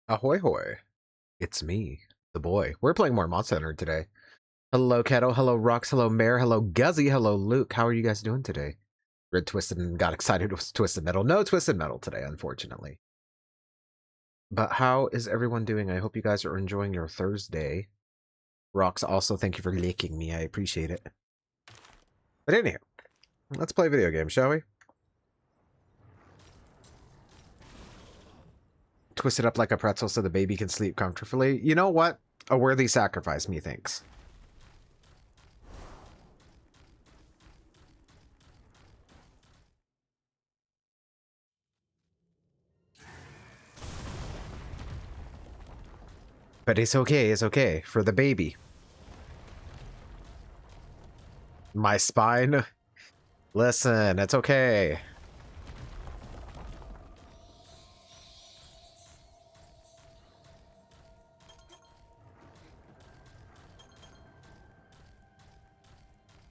Ahoy hoy. It's me, the boy. We're playing more Monster Hunter today. Hello, Kettle. Hello, Rux. Hello, Mare. Hello, Guzzy. Hello, Luke. How are you guys doing today? Red Twisted and got excited with Twisted Metal. No Twisted Metal today, unfortunately. But how is everyone doing? I hope you guys are enjoying your Thursday. Rux, also, thank you for licking me. I appreciate it. But anyhow, let's play a video game, shall we? Twist it up like a pretzel so the baby can sleep comfortably. You know what? A worthy sacrifice, methinks. But it's okay, for the baby. My spine? Listen, it's okay.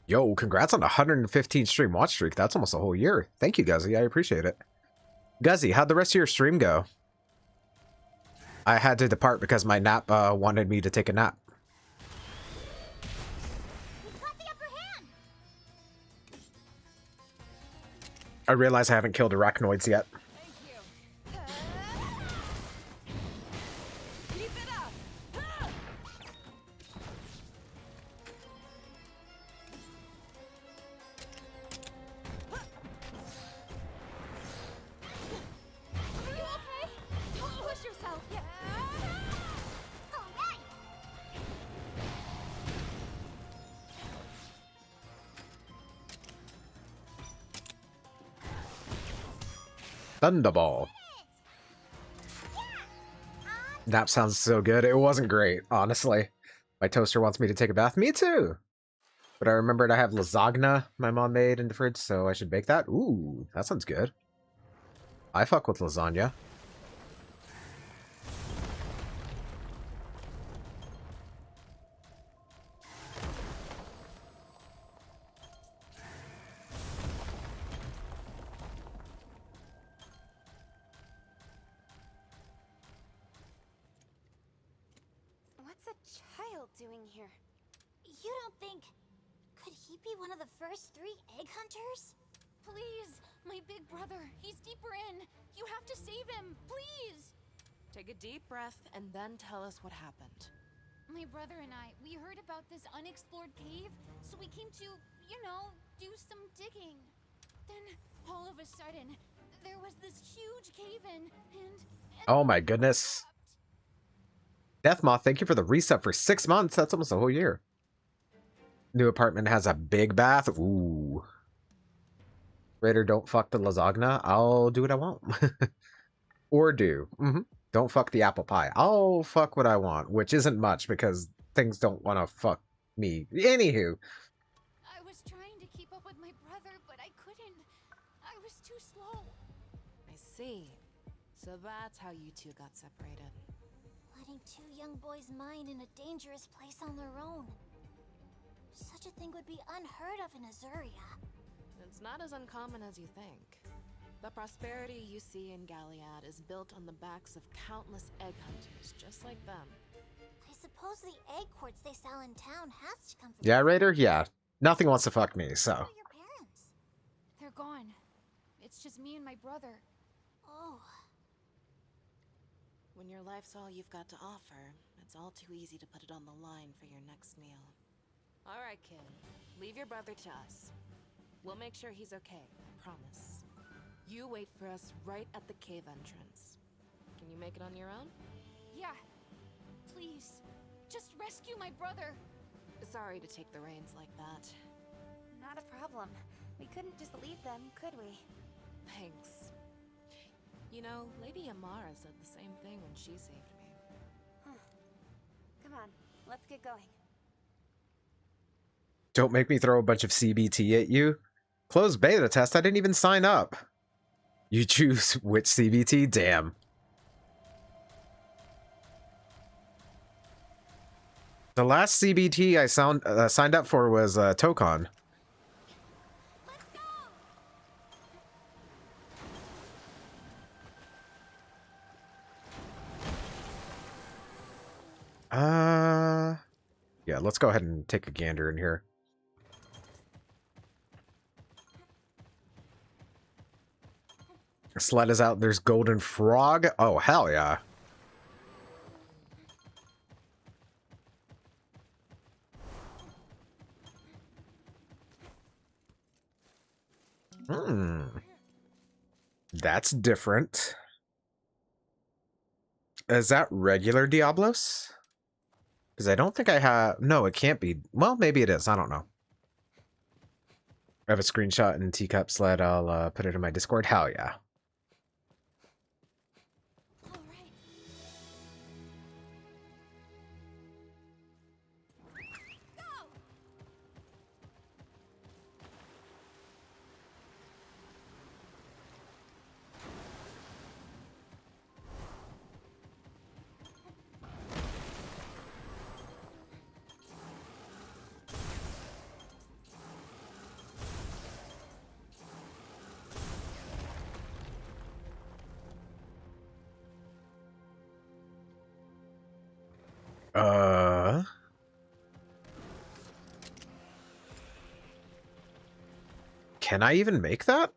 Yo, congrats on a 115 stream watch streak. That's almost a whole year. Thank you, Guzzy. I appreciate it. Guzzy, how'd the rest of your stream go? I had to depart because my nap wanted me to take a nap. I realize I haven't killed arachnoids yet. Thunderball. Nap sounds so good. It wasn't great, honestly. My toaster wants me to take a bath. Me too. But I remembered I have lasagna my mom made in the fridge, so I should bake that. Ooh, that sounds good. I fuck with lasagna. What's a child doing here? You don't think... Could he be one of the first 3 egg hunters? Please, my big brother, he's deeper in. You have to save him, please! Take a deep breath and then tell us what happened. My brother and I, we heard about this unexplored cave, so we came to, you know, do some digging. Then, all of a sudden, there was this huge cave-in, and Oh my goodness. Deathmoth, thank you for the reset for 6 months. That's almost a whole year. New apartment has a big bath. Ooh. Raider, don't fuck the lasagna. I'll do what I want. Or do. Don't fuck the apple pie. I'll fuck what I want, which isn't much because things don't want to fuck me. Anywho. I was trying to keep up with my brother, but I couldn't. I was too slow. I see. So that's how you two got separated. Letting 2 young boys mine in a dangerous place on their own. Such a thing would be unheard of in Azuria. It's not as uncommon as you think. The prosperity you see in Galliad is built on the backs of countless egg hunters just like them. I suppose the egg quartz they sell in town has to come from... Yeah, Raider? Yeah. Nothing wants to fuck me, Where so. are your parents? They're gone. It's just me and my brother. Oh. When your life's all you've got to offer, it's all too easy to put it on the line for your next meal. All right, kid. Leave your brother to us. We'll make sure he's okay, promise. You wait for us right at the cave entrance. Can you make it on your own? Yeah. Please. Just rescue my brother. Sorry to take the reins like that. Not a problem. We couldn't just leave them, could we? Thanks. You know, Lady Amara said the same thing when she saved me. Come on, let's get going. Don't make me throw a bunch of CBT at you. Closed beta test, I didn't even sign up. You choose which CBT? Damn. The last CBT I signed up for was Tokon. Let's go! Yeah, let's go ahead and take a gander in here. Sled is out. There's Golden Frog. Oh, hell yeah. That's different. Is that regular Diablos? Because I don't think I have... No, it can't be. Well, maybe it is. I don't know. I have a screenshot in Teacup Sled. I'll put it in my Discord. Hell yeah. All right. Go! Can I even make that?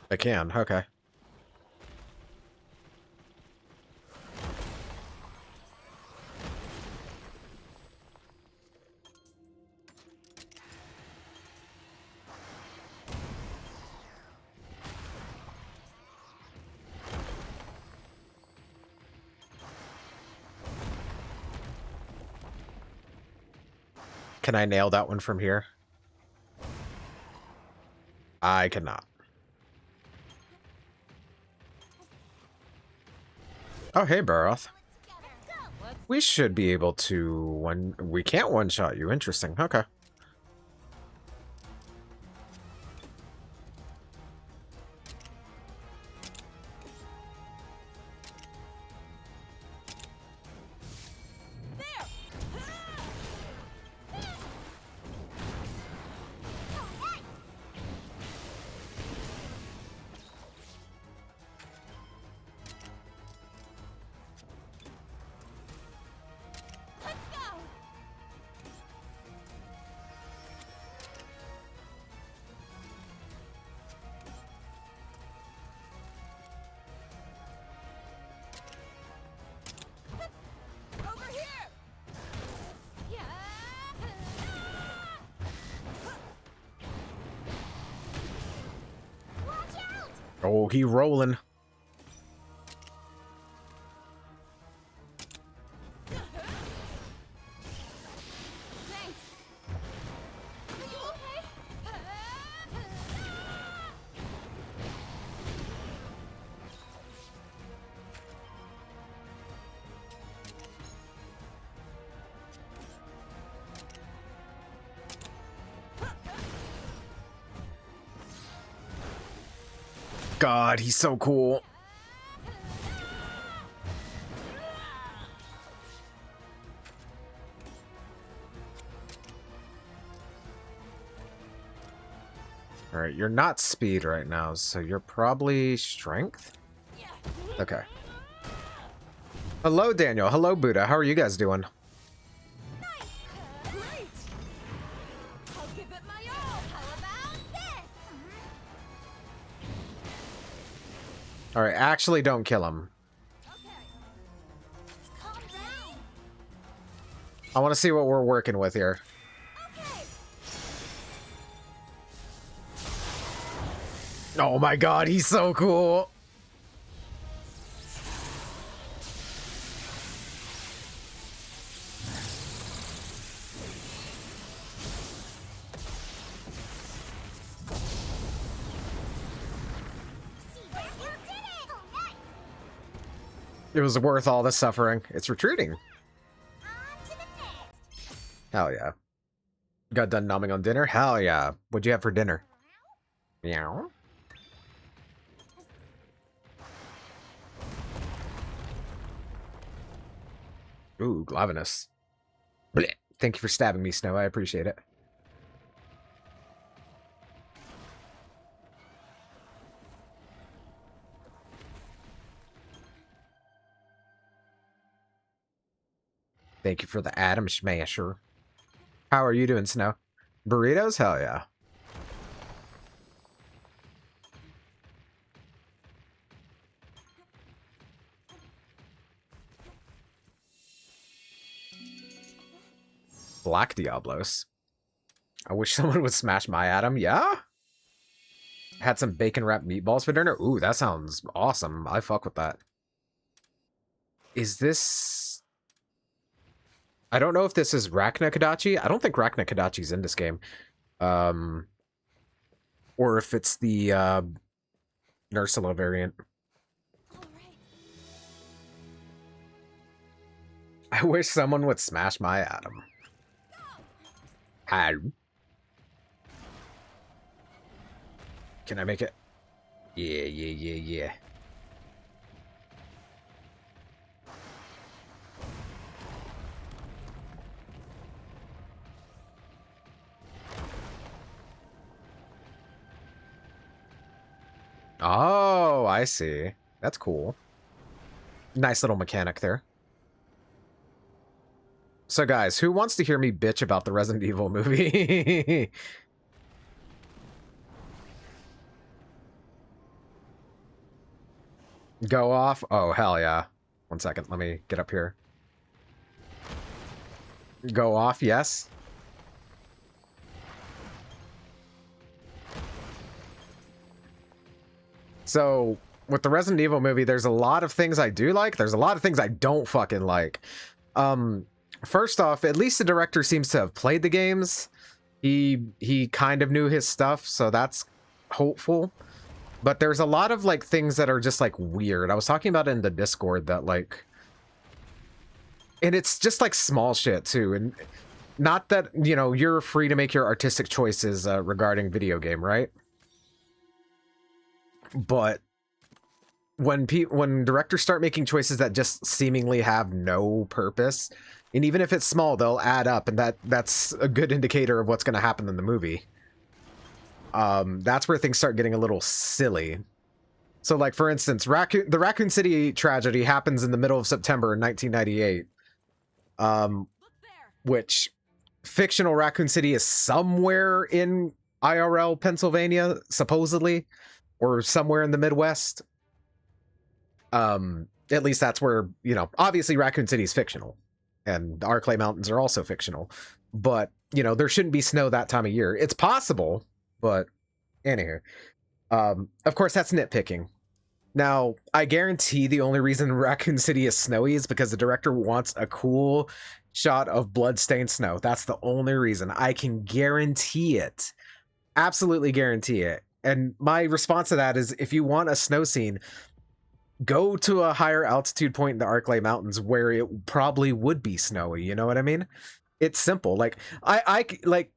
I can, okay. Can I nail that one from here? I cannot. Oh, hey, Baroth. We should be able to we can't one-shot you. Interesting. Okay. Oh, he rolling. God, he's so cool. All right, you're not speed right now, so you're probably strength? Okay. Hello, Daniel. Hello, Buddha. How are you guys doing? All right, actually don't kill him. I want to see what we're working with here. Oh my god, he's so cool. It was worth all the suffering. It's retreating. Hell yeah. Got done nomming on dinner? Hell yeah. What'd you have for dinner? Meow. Ooh, Glavenus. Blech. Thank you for stabbing me, Snow. I appreciate it. Thank you for the Atom Smasher. How are you doing, Snow? Burritos? Hell yeah. Black Diablos. I wish someone would smash my Atom. Yeah? Had some bacon wrapped meatballs for dinner. Ooh, that sounds awesome. I fuck with that. Is this... I don't know if this is Rachna Kodachi. I don't think Rachna Kodachi's in this game. Or if it's the Nursula variant. All right. I wish someone would smash my Atom. How? Can I make it? Yeah. Oh, I see. That's cool. Nice little mechanic there. So guys, who wants to hear me bitch about the Resident Evil movie? Go off? Oh, hell yeah. 1 second, let me get up here. Go off, yes. So, with the Resident Evil movie, there's a lot of things I do like. There's a lot of things I don't fucking like. First off, at least the director seems to have played the games. He kind of knew his stuff, so that's hopeful. But there's a lot of like things that are just like weird. I was talking about it in the Discord that like, and it's just like small shit too. And not that, you know, you're free to make your artistic choices regarding video game, right? But when directors start making choices that just seemingly have no purpose, and even if it's small, they'll add up, and that's a good indicator of what's going to happen in the movie. That's where things start getting a little silly. So, like, for instance, the Raccoon City tragedy happens in the middle of September in 1998. Which, fictional Raccoon City is somewhere in IRL Pennsylvania, supposedly, or somewhere in the Midwest. At least that's where, you know, obviously Raccoon City is fictional, and the Arklay Mountains are also fictional. But, you know, there shouldn't be snow that time of year. It's possible, but anywho. Of course, that's nitpicking. Now, I guarantee the only reason Raccoon City is snowy is because the director wants a cool shot of blood-stained snow. That's the only reason. I can guarantee it. Absolutely guarantee it. And my response to that is, if you want a snow scene, go to a higher altitude point in the Arklay Mountains where it probably would be snowy. You know what I mean? It's simple. Like, I like,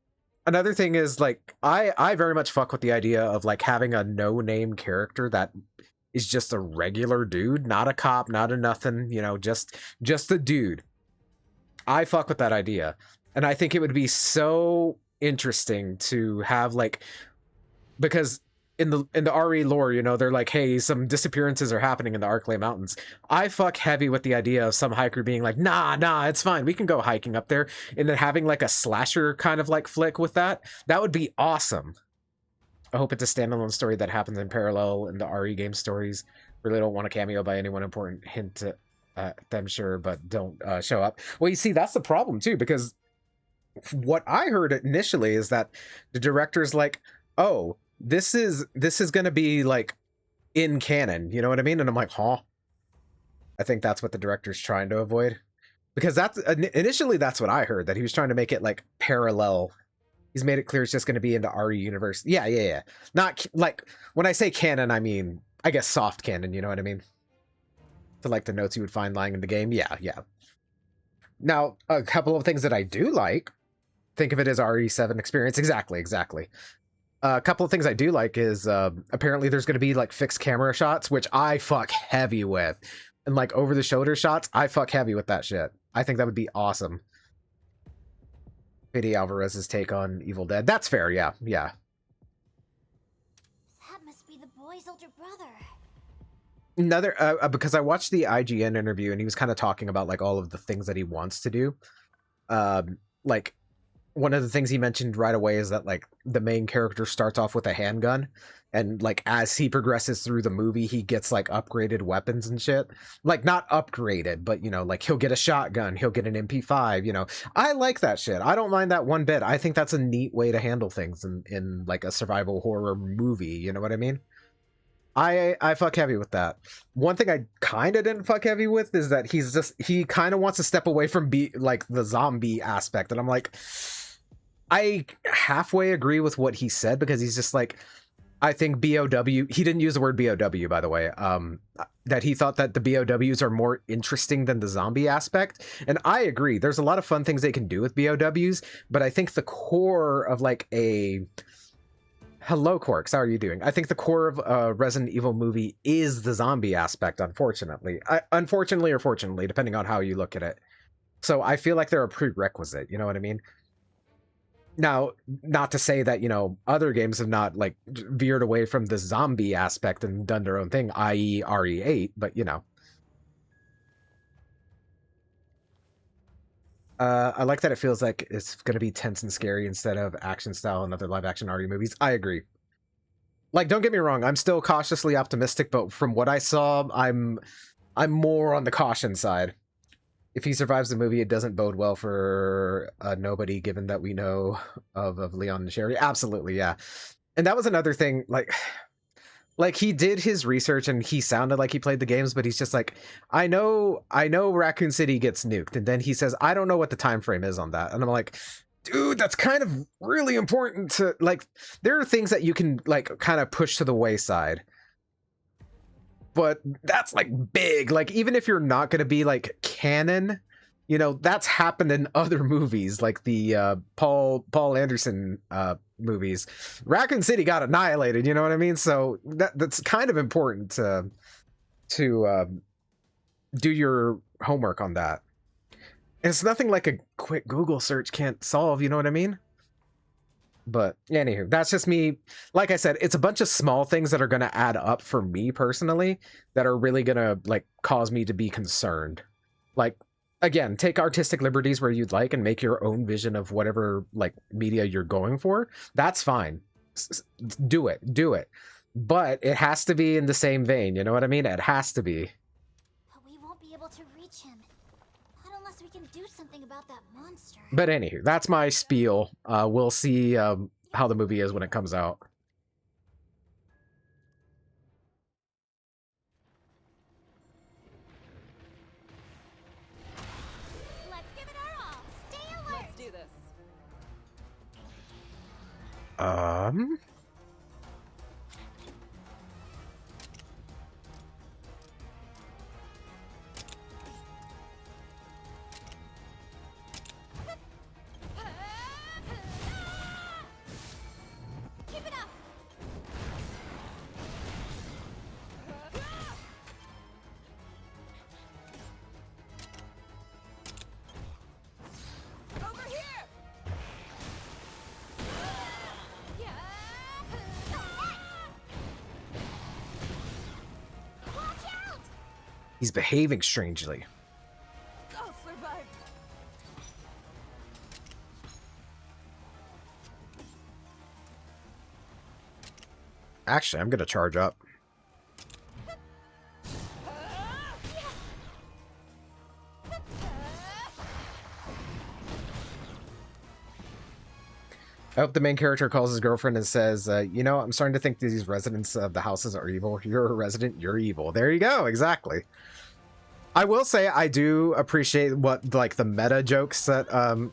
another thing is, like, I very much fuck with the idea of, like, having a no-name character that is just a regular dude, not a cop, not a nothing, you know, just a dude. I fuck with that idea. And I think it would be so interesting to have, like, because in the RE lore, you know, they're like, hey, some disappearances are happening in the Arklay Mountains. I fuck heavy with the idea of some hiker being like, nah, it's fine, we can go hiking up there, and then having like a slasher kind of like flick with that. That would be awesome. I hope it's a standalone story that happens in parallel in the RE game stories. Really don't want a cameo by anyone important. Hint to them, sure, but don't show up. Well, you see, that's the problem too, because what I heard initially is that the director's like, oh, this is going to be like in canon, you know what I mean? And I'm like, huh? I think that's what the director's trying to avoid, because that's initially that's what I heard, that he was trying to make it like parallel. He's made it clear it's just going to be in the RE universe. Yeah. Not like, when I say canon, I mean, I guess soft canon, you know what I mean? To like the notes you would find lying in the game. Yeah. Now, a couple of things that I do like, think of it as RE7 experience. Exactly. A couple of things I do like is apparently there's going to be like fixed camera shots, which I fuck heavy with. And like over the shoulder shots, I fuck heavy with that shit. I think that would be awesome. Fede Alvarez's take on Evil Dead. That's fair, yeah, yeah. That must be the boy's older brother. Another, because I watched the IGN interview and he was kind of talking about like all of the things that he wants to do. Like one of the things he mentioned right away is that like the main character starts off with a handgun, and like as he progresses through the movie he gets like upgraded weapons and shit. Like not upgraded, but you know, like he'll get a shotgun, he'll get an MP5, you know. I like that shit. I don't mind that one bit. I think that's a neat way to handle things in like a survival horror movie, you know what I mean? I fuck heavy with that. One thing I kind of didn't fuck heavy with is that he kind of wants to step away from like the zombie aspect, and I'm like, I halfway agree with what he said, because he's just like, I think BOW, he didn't use the word BOW, by the way, that he thought that the BOWs are more interesting than the zombie aspect. And I agree. There's a lot of fun things they can do with BOWs, but I think the core of like a... Hello, Quarks, how are you doing? I think the core of a Resident Evil movie is the zombie aspect, unfortunately. Unfortunately or fortunately, depending on how you look at it. So I feel like they're a prerequisite, you know what I mean? Now, not to say that, you know, other games have not, like, veered away from the zombie aspect and done their own thing, i.e. RE8, but, you know. I like that it feels like it's going to be tense and scary instead of action style in other live-action RE movies. I agree. Like, don't get me wrong, I'm still cautiously optimistic, but from what I saw, I'm more on the caution side. If he survives the movie, it doesn't bode well for nobody, given that we know of Leon and Sherry. Absolutely, yeah. And that was another thing, like he did his research and he sounded like he played the games, but he's just like, I know Raccoon City gets nuked, and then he says, I don't know what the time frame is on that. And I'm like, dude, that's kind of really important to, like, there are things that you can like kind of push to the wayside. But that's like big. Like, even if you're not going to be like canon, you know, that's happened in other movies, like the Paul Anderson movies. Raccoon City got annihilated, you know what I mean? So that's kind of important to do your homework on that. And it's nothing like a quick Google search can't solve, you know what I mean? But anywho, that's just me. Like I said, it's a bunch of small things that are going to add up for me personally that are really going to like cause me to be concerned. Like, again, take artistic liberties where you'd like and make your own vision of whatever like media you're going for. That's fine. Do it. But it has to be in the same vein. You know what I mean? It has to be. But we won't be able to reach him. Not unless we can do something about that monster. But anywho, that's my spiel. We'll see how the movie is when it comes out. Let's give it our all. Stay alert. Let's do this. Keep it up. Over here! Watch out! He's behaving strangely. I'll survive. Actually, I'm gonna charge up. I hope the main character calls his girlfriend and says, you know, I'm starting to think these residents of the houses are evil. You're a resident, you're evil. There you go, exactly. I will say I do appreciate what, like, the meta jokes that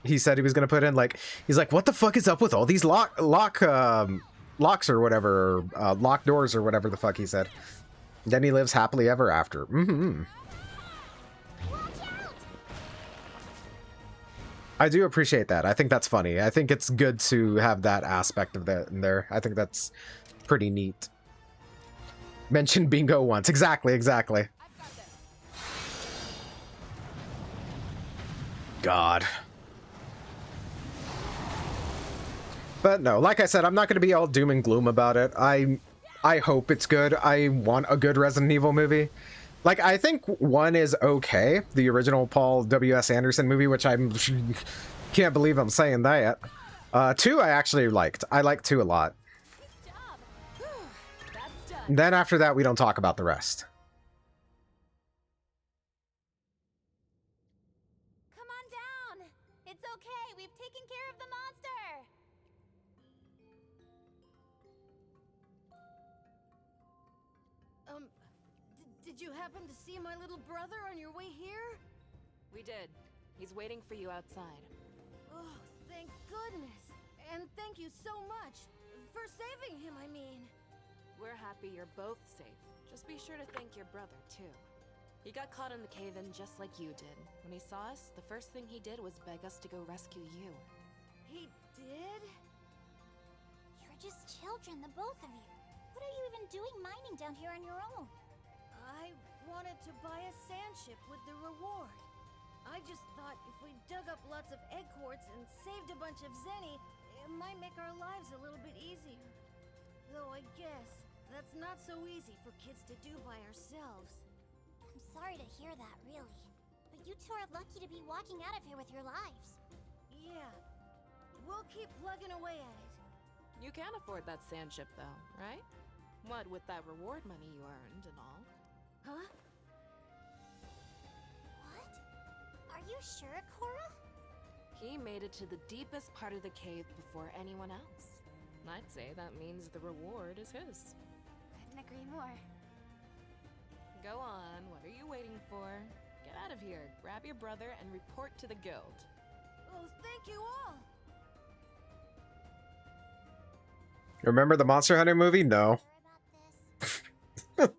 he said he was going to put in. Like, he's like, what the fuck is up with all these locks or whatever, locked doors or whatever the fuck he said. Then he lives happily ever after. Mm-hmm. I do appreciate that. I think that's funny. I think it's good to have that aspect of that in there. I think that's pretty neat. Mention bingo once. Exactly. God. But no, like I said, I'm not going to be all doom and gloom about it. I hope it's good. I want a good Resident Evil movie. Like, I think 1 is okay, the original Paul W.S. Anderson movie, which I can't believe I'm saying that. 2 I actually liked. I liked 2 a lot. Good job. That's done. And then after that, we don't talk about the rest. Come on down. It's okay. We've taken care of the monster. Did you happen to see my little brother on your way here? We did. He's waiting for you outside. Oh, thank goodness. And thank you so much. For saving him, I mean. We're happy you're both safe. Just be sure to thank your brother, too. He got caught in the cave-in just like you did. When he saw us, the first thing he did was beg us to go rescue you. He did? You're just children, the both of you. What are you even doing mining down here on your own? I wanted to buy a sand ship with the reward. I just thought if we dug up lots of egg quartz and saved a bunch of zenny, it might make our lives a little bit easier. Though I guess that's not so easy for kids to do by ourselves. I'm sorry to hear that, really. But you two are lucky to be walking out of here with your lives. Yeah, we'll keep plugging away at it. You can afford that sand ship, though, right? What with that reward money you earned and all. Huh? What? Are you sure, Cora? He made it to the deepest part of the cave before anyone else. I'd say that means the reward is his. Couldn't agree more. Go on, what are you waiting for? Get out of here, grab your brother, and report to the guild. Oh, thank you all. Remember the Monster Hunter movie? No. Sure about this? I mean,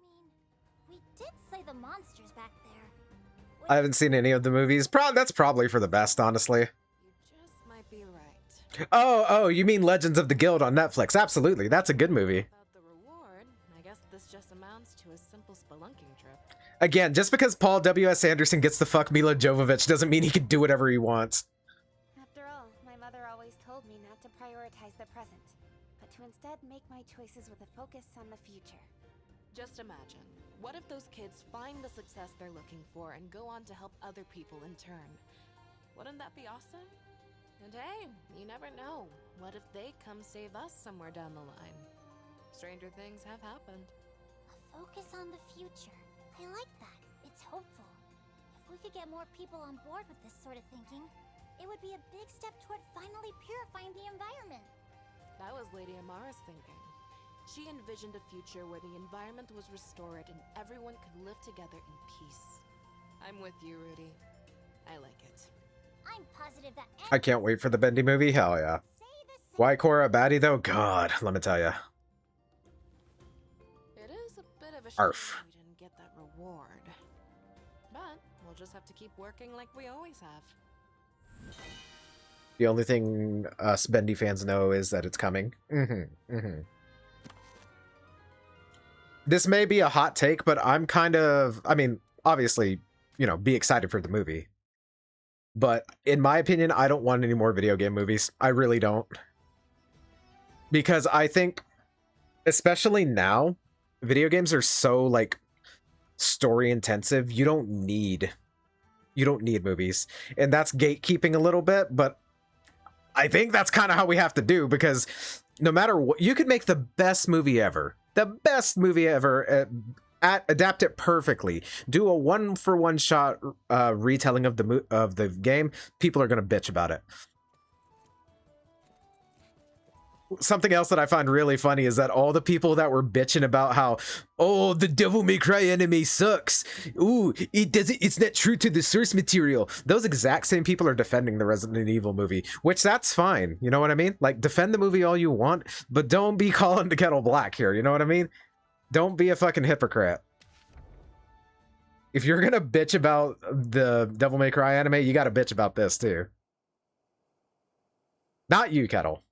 we did slay the monsters back there. I haven't seen any of the movies. That's probably for the best, honestly. You just might be right. Oh, you mean Legends of the Guild on Netflix? Absolutely, that's a good movie. About the reward, I guess this just amounts to a simple spelunking trip. Again, just because Paul W.S. Anderson gets to fuck Mila Jovovich doesn't mean he can do whatever he wants. After all, my mother always told me not to prioritize the present, but to instead make my choices with a focus on the future. Just imagine, what if those kids find the success they're looking for and go on to help other people in turn? Wouldn't that be awesome? And hey, you never know. What if they come save us somewhere down the line? Stranger things have happened. A focus on the future. I like that. It's hopeful. If we could get more people on board with this sort of thinking, it would be a big step toward finally purifying the environment. That was Lady Amara's thinking. She envisioned a future where the environment was restored and everyone could live together in peace. I'm with you, Rudy. I like it. I'm positive that I can't wait for the Bendy movie. Hell yeah. say the same. Why Cora a baddie though? God, let me tell ya. It is a bit of a shame Arf. we didn't get that reward. But we'll just have to keep working like we always have. The only thing us Bendy fans know is that it's coming. This may be a hot take, but I'm kind of, I mean, obviously, you know, be excited for the movie. But in my opinion, I don't want any more video game movies. I really don't. Because I think, especially now, video games are so, like, story intensive. You don't need movies. And that's gatekeeping a little bit, but I think that's kind of how we have to do, because no matter what, you could make the best movie ever. The best movie ever, adapt it perfectly. Do a one-for-one shot retelling of the game. People are gonna bitch about it. Something else that I find really funny is that all the people that were bitching about how, oh, the Devil May Cry anime sucks. Ooh, it's not true to the source material. Those exact same people are defending the Resident Evil movie, which that's fine. You know what I mean? Like, defend the movie all you want, but don't be calling the kettle black here. You know what I mean? Don't be a fucking hypocrite. If you're gonna bitch about the Devil May Cry anime, you gotta bitch about this too. Not you, Kettle.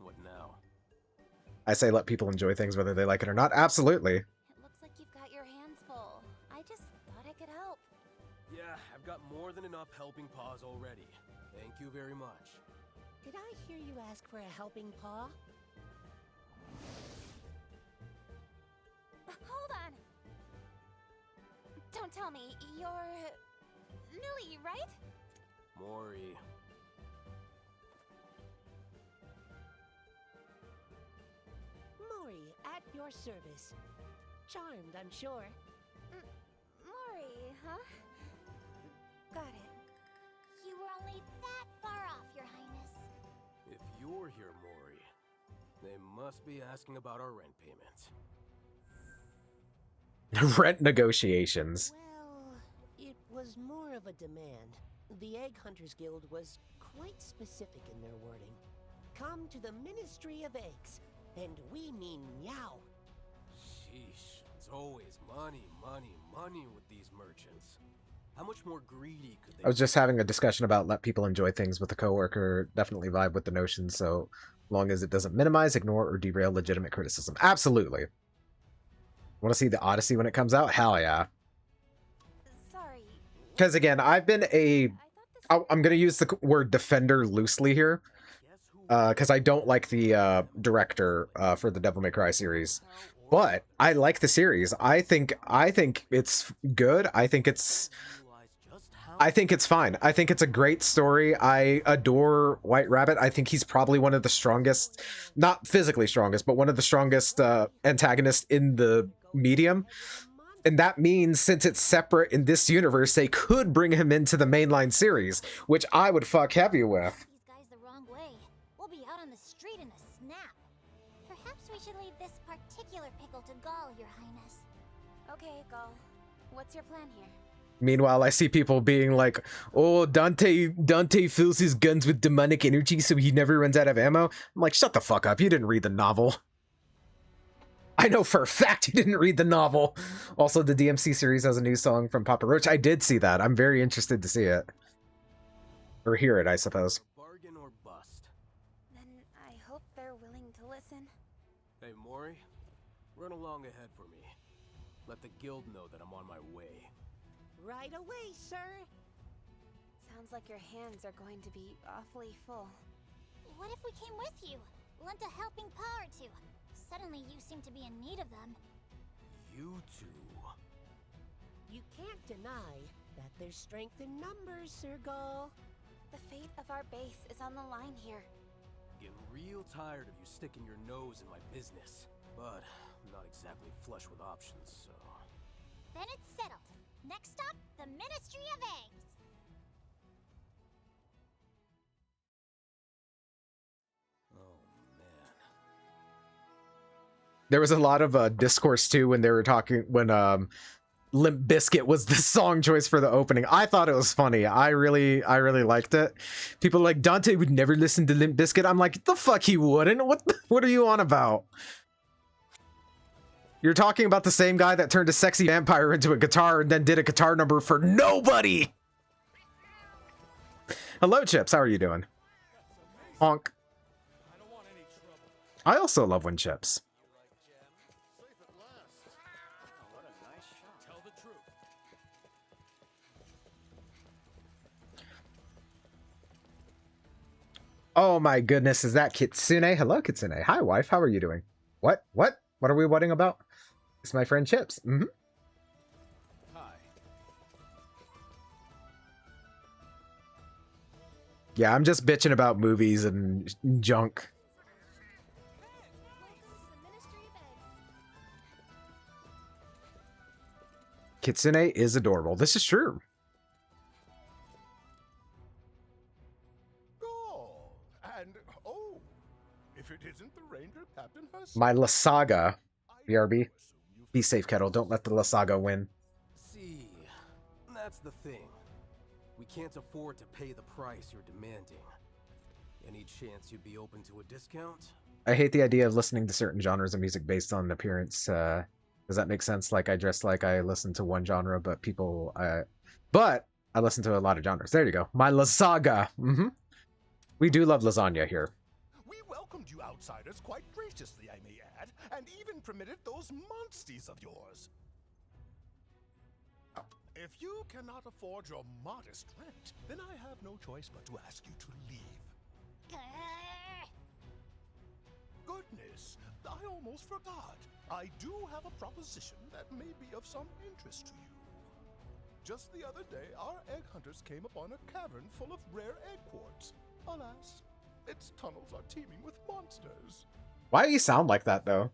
What now? I say let people enjoy things whether they like it or not. Absolutely. It more than enough helping paws already. Thank you very much. Did I hear you ask for a helping paw? Hold on! Don't tell me, you're... Millie, right? Mori. Mori, at your service. Charmed, I'm sure. Mori, huh? Got it. You were only that far off, Your Highness. If you're here, Mori, they must be asking about our rent payments. Rent negotiations. Well, it was more of a demand. The Egg Hunters Guild was quite specific in their wording. Come to the Ministry of Eggs, and we mean meow. Sheesh, it's always money, money, money with these merchants. How much more greedy could they I was just having a discussion about let people enjoy things with a coworker. Definitely vibe with the notion, so long as it doesn't minimize, ignore, or derail legitimate criticism. Absolutely. Want to see the Odyssey when it comes out? Hell yeah. Sorry. Because again, I've been a... I thought this I'm going to use the word defender loosely here. Because I don't like the director for the Devil May Cry series. But I like the series. I think it's good. I think it's fine. I think it's a great story. I adore White Rabbit. I think he's probably one of the strongest, not physically strongest, but one of the strongest antagonists in the medium. And that means since it's separate in this universe, they could bring him into the mainline series, which I would fuck heavy with. These guys the wrong way. We'll be out on the street in a snap. Perhaps we should leave this particular pickle to Gaul, Your Highness. Okay, Gull. What's your plan here? Meanwhile, I see people being like, oh, Dante fills his guns with demonic energy so he never runs out of ammo. I'm like, shut the fuck up. You didn't read the novel. I know for a fact you didn't read the novel. Also, the DMC series has a new song from Papa Roach. I did see that. I'm very interested to see it. Or hear it, I suppose. Bargain or bust. Then I hope they're willing to listen. Hey, Mori, run along ahead for me. Let the guild know that I'm on my way. Right away, sir. Sounds like your hands are going to be awfully full. What if we came with you? Lent a helping paw or two. Suddenly you seem to be in need of them. You two. You can't deny that there's strength in numbers, Sir Gull. The fate of our base is on the line here. Getting real tired of you sticking your nose in my business. But I'm not exactly flush with options, so... Then it's settled. Next stop, the Ministry of Eggs. Oh, man. There was a lot of discourse too when they were talking when Limp Bizkit was the song choice for the opening. I thought it was funny. I really liked it. People like Dante would never listen to Limp Bizkit. I'm like, the fuck he wouldn't. What are you on about? You're talking about the same guy that turned a sexy vampire into a guitar and then did a guitar number for nobody. Hello, Chips. How are you doing? Honk. I also love when Chips. Oh my goodness, is that Kitsune? Hello, Kitsune. Hi, wife. How are you doing? What? What are we wedding about? It's my friend Chips. Mm-hmm. Hi. Yeah, I'm just bitching about movies and junk. Welcome to the Ministry of Eggs. Kitsune is adorable. This is true. And oh, if it isn't the Ranger Captain herself. My Lasaga. BRB. I assume you've Be safe, Kettle. Don't let the Lasaga win. See, that's the thing. We can't afford to pay the price you're demanding. Any chance you'd be open to a discount? I hate the idea of listening to certain genres of music based on appearance. Does that make sense? Like, I dress like I listen to one genre, but but I listen to a lot of genres. There you go. My Lasaga. Mm-hmm. We do love lasagna here. We welcomed you outsiders quite graciously, I may add, and even permitted those monsties of yours. If you cannot afford your modest rent, then I have no choice but to ask you to leave. Goodness, I almost forgot. I do have a proposition that may be of some interest to you. Just the other day, our egg hunters came upon a cavern full of rare egg quartz. Alas, its tunnels are teeming with monsters. Why do you sound like that, though?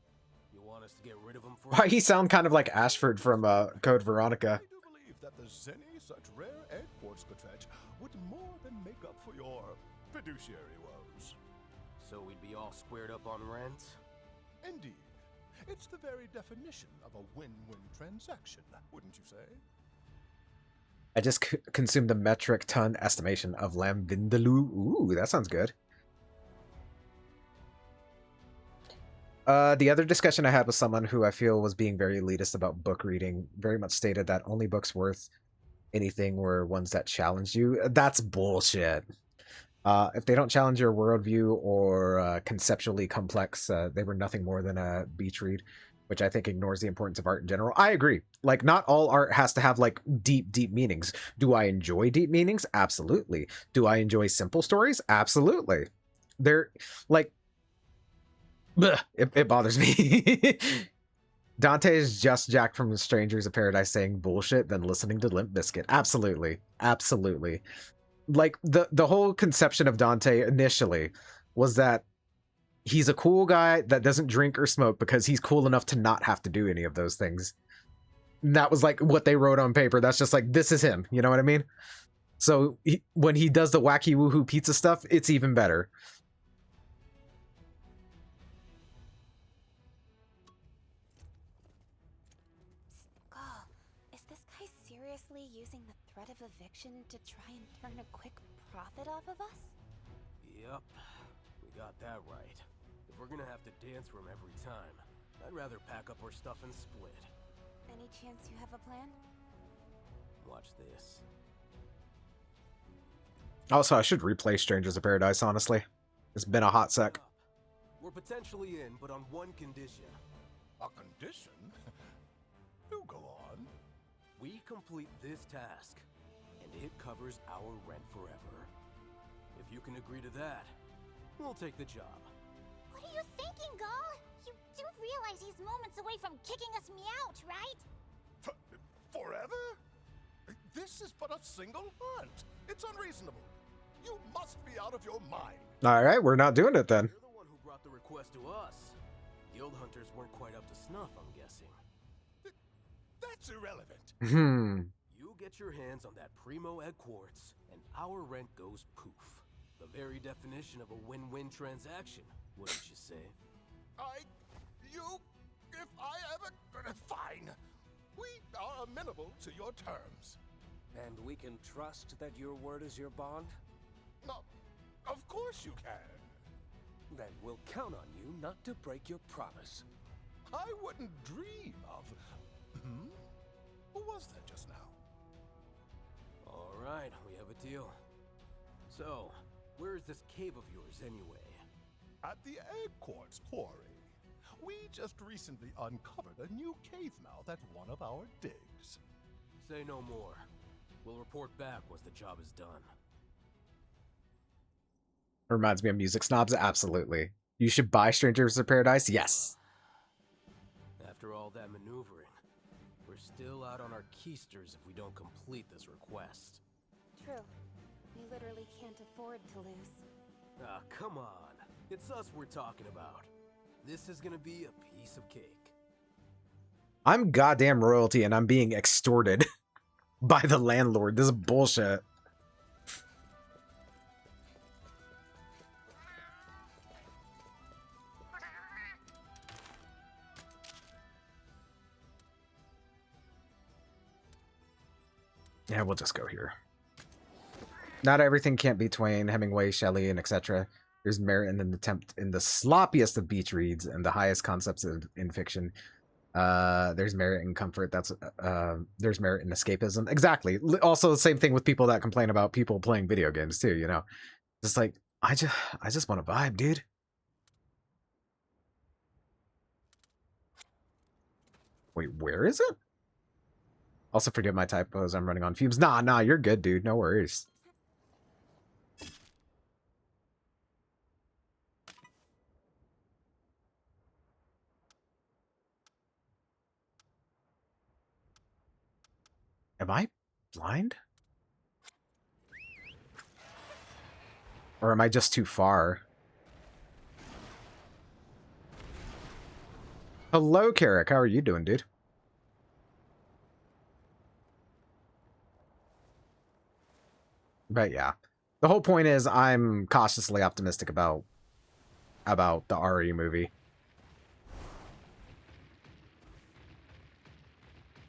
You want us to get rid of them for Why he sound kind of like Ashford from Code Veronica? I do believe that the zenny such rare egg quartz could fetch would more than make up for your fiduciary woes. So we'd be all squared up on rent? Indeed. It's the very definition of a win-win transaction, wouldn't you say? I just consumed a metric ton estimation of lamb vindaloo. Ooh, that sounds good. The other discussion I had with someone who I feel was being very elitist about book reading very much stated that only books worth anything were ones that challenged you. That's bullshit. If they don't challenge your worldview or conceptually complex, they were nothing more than a beach read, which I think ignores the importance of art in general. I agree. Like, not all art has to have, like, deep, deep meanings. Do I enjoy deep meanings? Absolutely. Do I enjoy simple stories? Absolutely. They're, like, it bothers me. Dante is just Jack from Strangers of Paradise saying bullshit than listening to Limp Bizkit. Absolutely. Absolutely. Like, the whole conception of Dante initially was that he's a cool guy that doesn't drink or smoke because he's cool enough to not have to do any of those things. And that was like what they wrote on paper. That's just like, this is him. You know what I mean? So when he does the wacky woohoo pizza stuff, it's even better. Skull, is this guy seriously using the threat of eviction to try and turn a quick profit off of us? Yep, we got that right. If we're gonna have to dance for him every time, I'd rather pack up our stuff and split. Any chance you have a plan? Watch this. Also, I should replay Strangers of Paradise, honestly. It's been a hot sec. We're potentially in, but on one condition. A condition? Do go on. We complete this task, and it covers our rent forever. If you can agree to that, we'll take the job. What are you thinking, Gull? You do realize he's moments away from kicking us out, right? Forever? This is but a single hunt. It's unreasonable. You must be out of your mind. All right, we're not doing it then. You're the one who brought the request to us. Guild hunters weren't quite up to snuff, I'm guessing. That's irrelevant. You get your hands on that primo egg quartz, and our rent goes poof. The very definition of a win-win transaction, wouldn't you say? If I ever... Fine. We are amenable to your terms. And we can trust that your word is your bond? No, of course you can. Then we'll count on you not to break your promise. I wouldn't dream of... Who was that just now? All right, we have a deal. So, where is this cave of yours anyway? At the Egg Quartz Quarry. We just recently uncovered a new cave mouth at one of our digs. Say no more. We'll report back once the job is done. Reminds me of Music Snobs. Absolutely. You should buy Strangers of Paradise. Yes. After all that maneuvering, we're still out on our keisters if we don't complete this request. True. We literally can't afford to lose. Ah, come on. It's us we're talking about. This is gonna be a piece of cake. I'm goddamn royalty and I'm being extorted by the landlord. This is bullshit. Yeah, we'll just go here. Not everything can't be Twain, Hemingway, Shelley, and etc. There's merit in an attempt in the sloppiest of beach reads and the highest concepts in fiction. There's merit in comfort. There's merit in escapism. Exactly. Also, the same thing with people that complain about people playing video games too. You know, just like I just want to vibe, dude. Wait, where is it? Also forgive my typos, I'm running on fumes. Nah, you're good, dude. No worries. Am I blind? Or am I just too far? Hello, Carrick. How are you doing, dude? But yeah. The whole point is I'm cautiously optimistic about the RE movie.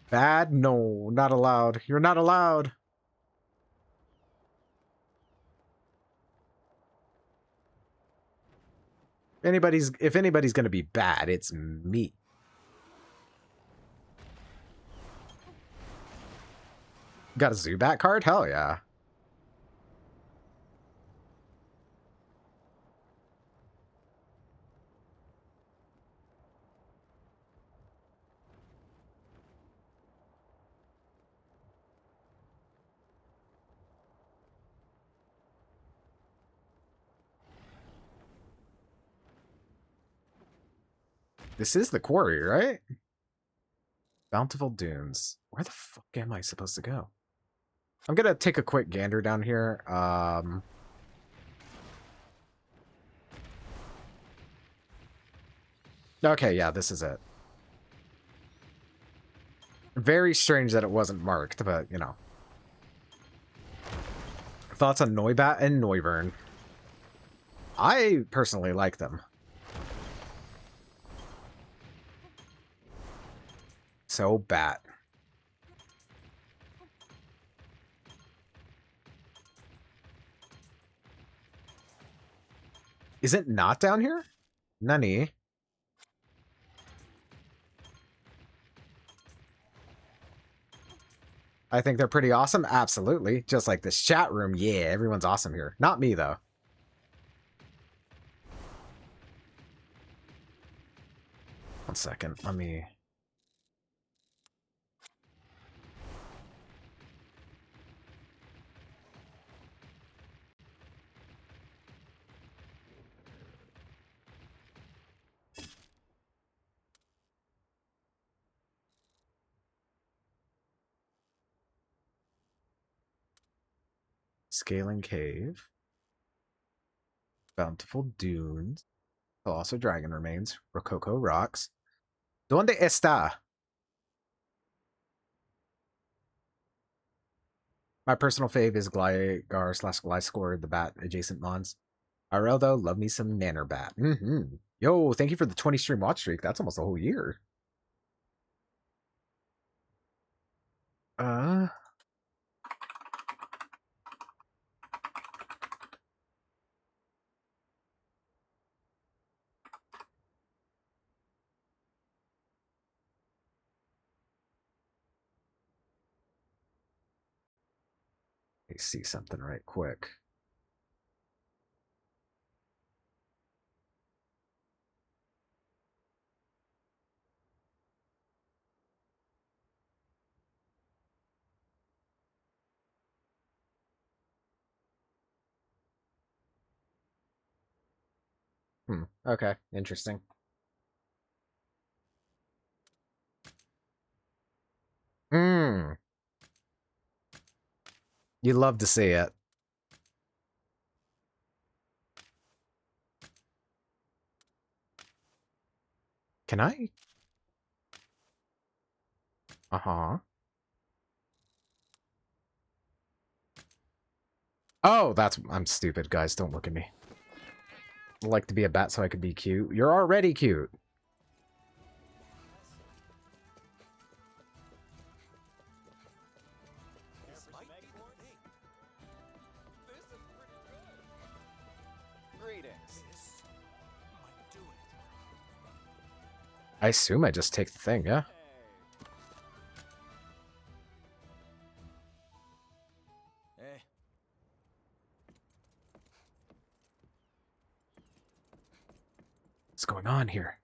Bad? No, not allowed. You're not allowed. If anybody's gonna be bad, it's me. Got a Zubat card? Hell yeah. This is the quarry, right? Bountiful Dunes. Where the fuck am I supposed to go? I'm gonna take a quick gander down here. Okay, yeah, this is it. Very strange that it wasn't marked, but, you know. Thoughts on Noibat and Noivern? I personally like them. So bat. Is it not down here? Nani? I think they're pretty awesome. Absolutely. Just like this chat room. Yeah, everyone's awesome here. Not me, though. One second. Let me... Scaling Cave. Bountiful Dunes. Colossal Dragon Remains. Rococo Rocks. ¿Dónde está? My personal fave is Gligar / Gliscor, the bat adjacent mons. IRL though, love me some Nannerbat. Yo, thank you for the 20 stream watch streak. That's almost a whole year. Let me see something right quick. Okay, interesting. You love to see it. Can I? Uh-huh. Oh, I'm stupid, guys. Don't look at me. I like to be a bat so I could be cute. You're already cute. I assume I just take the thing, yeah? Hey. What's going on here?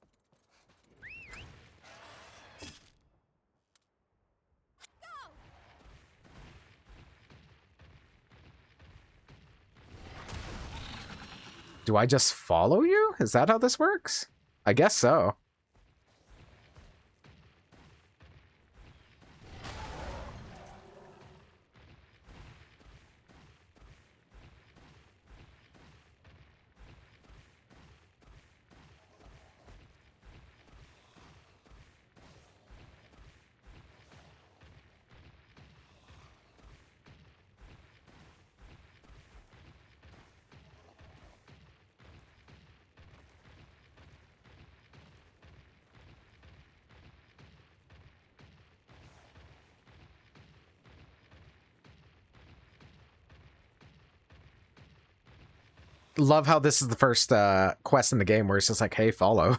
Do I just follow you? Is that how this works? I guess so. Love how this is the first quest in the game where it's just like, hey, follow.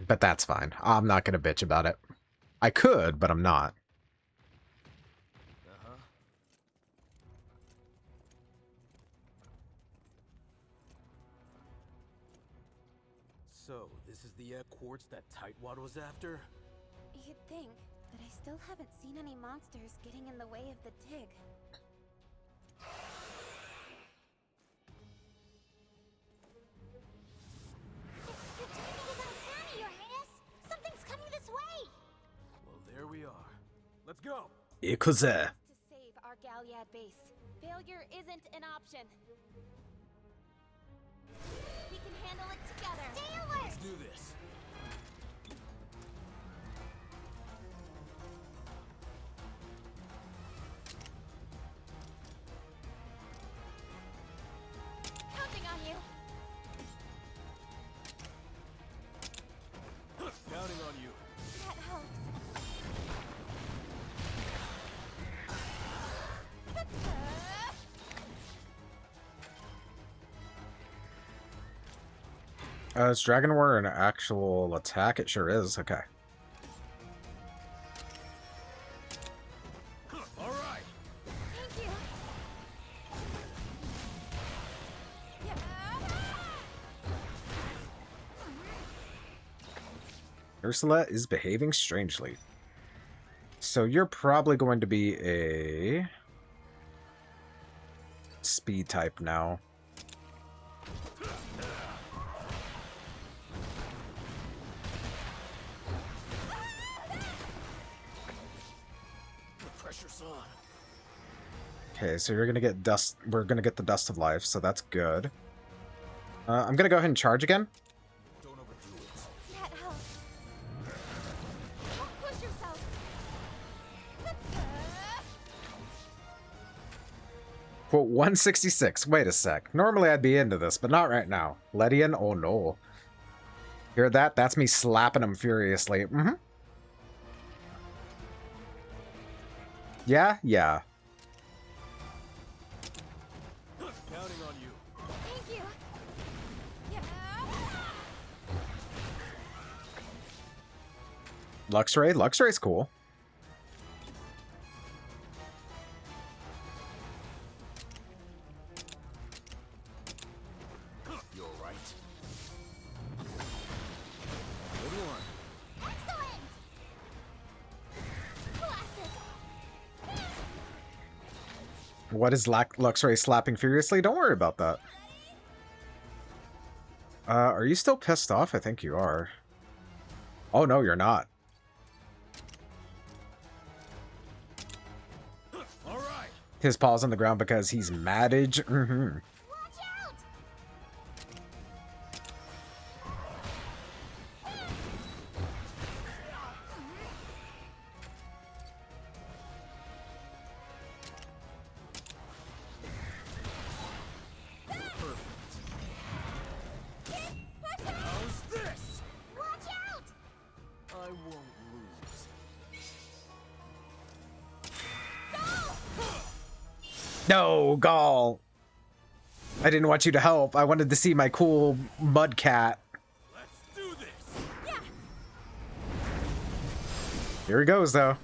But that's fine. I'm not going to bitch about it. I could, but I'm not. So, this is the egg quartz that Tightwad was after? You'd think, but I still haven't seen any monsters getting in the way of the dig. Your timing is uncanny, Your Highness! Something's coming this way! Well, there we are. Let's go! Ikuze. To save our Galliad base. Failure isn't an option. We can handle it together. Stay alert! Let's do this. Counting on you. Counting on you. That helps. Is Dragon War an actual attack? It sure is. Okay. All right. Thank you. Ursula is behaving strangely. So you're probably going to be a speed type now. The pressure's on. Okay, so you're gonna get dust. We're gonna get the dust of life, so that's good. I'm gonna go ahead and charge again. Don't overdo it. That helps. Don't push yourself. Quote 166. Wait a sec. Normally I'd be into this, but not right now. Ledian? Oh no. Hear that? That's me slapping him furiously. Mm-hmm. Yeah? Yeah. Counting on you. Thank you. Luxray? Luxray's cool. You're right. Good one. Excellent! Classic! What is Luxray slapping furiously? Don't worry about that. Are you still pissed off? I think you are. Oh no, you're not. All right. His paw's on the ground because he's maddage. Mm-hmm. Watch out! How's this? Watch out! I won't lose. No, Gall. I didn't want you to help. I wanted to see my cool mud cat. Let's do this. Here he goes, though.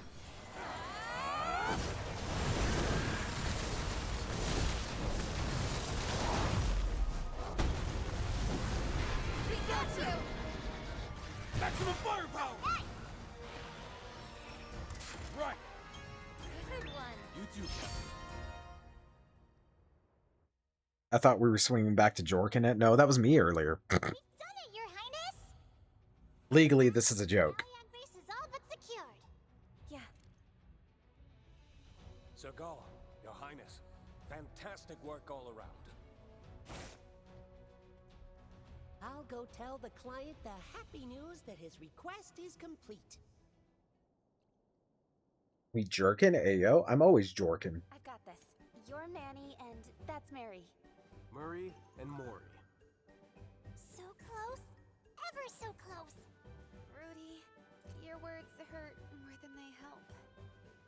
We got you. Maximum firepower. Right. Good one. You too. I thought we were swinging back to Jork in it. No, that was me earlier. We've done it, Your Highness! Legally, this is a joke. Ion base is all but secured. Yeah. Sir Gaul, Your Highness, fantastic work all around. I'll go tell the client the happy news that his request is complete. We jerkin', ayo. I'm always jorkin'. I've got this. You're Manny, and that's Mary. Murray and Mori. So close. Ever so close. Rudy, your words hurt more than they help.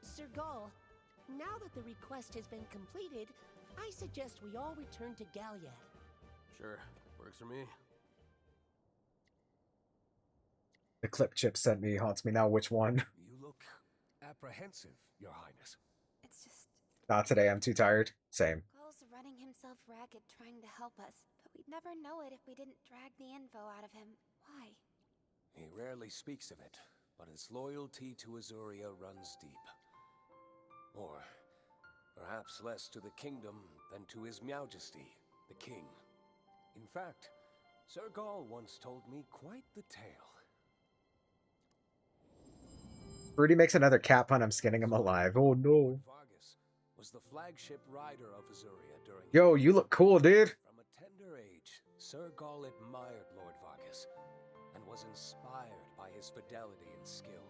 Sir Gaul, now that the request has been completed, I suggest we all return to Galliad. Sure, works for me. The clip Chip sent me haunts me now. Which one? You look apprehensive, Your Highness. It's just Not today. I'm too tired. Same. Gaul's running himself ragged trying to help us, but we'd never know it if we didn't drag the info out of him. Why? He rarely speaks of it, but his loyalty to Azuria runs deep. Or perhaps less to the kingdom than to His Majesty, the king. In fact, Sir Gaul once told me quite the tale. Rudy makes another cat pun. I'm skinning him alive. Oh no. Vargas was the flagship rider of Azuria during Yo, you look cool, dude. From a tender age, Sir Gaul admired Lord Vargas and was inspired by his fidelity and skill.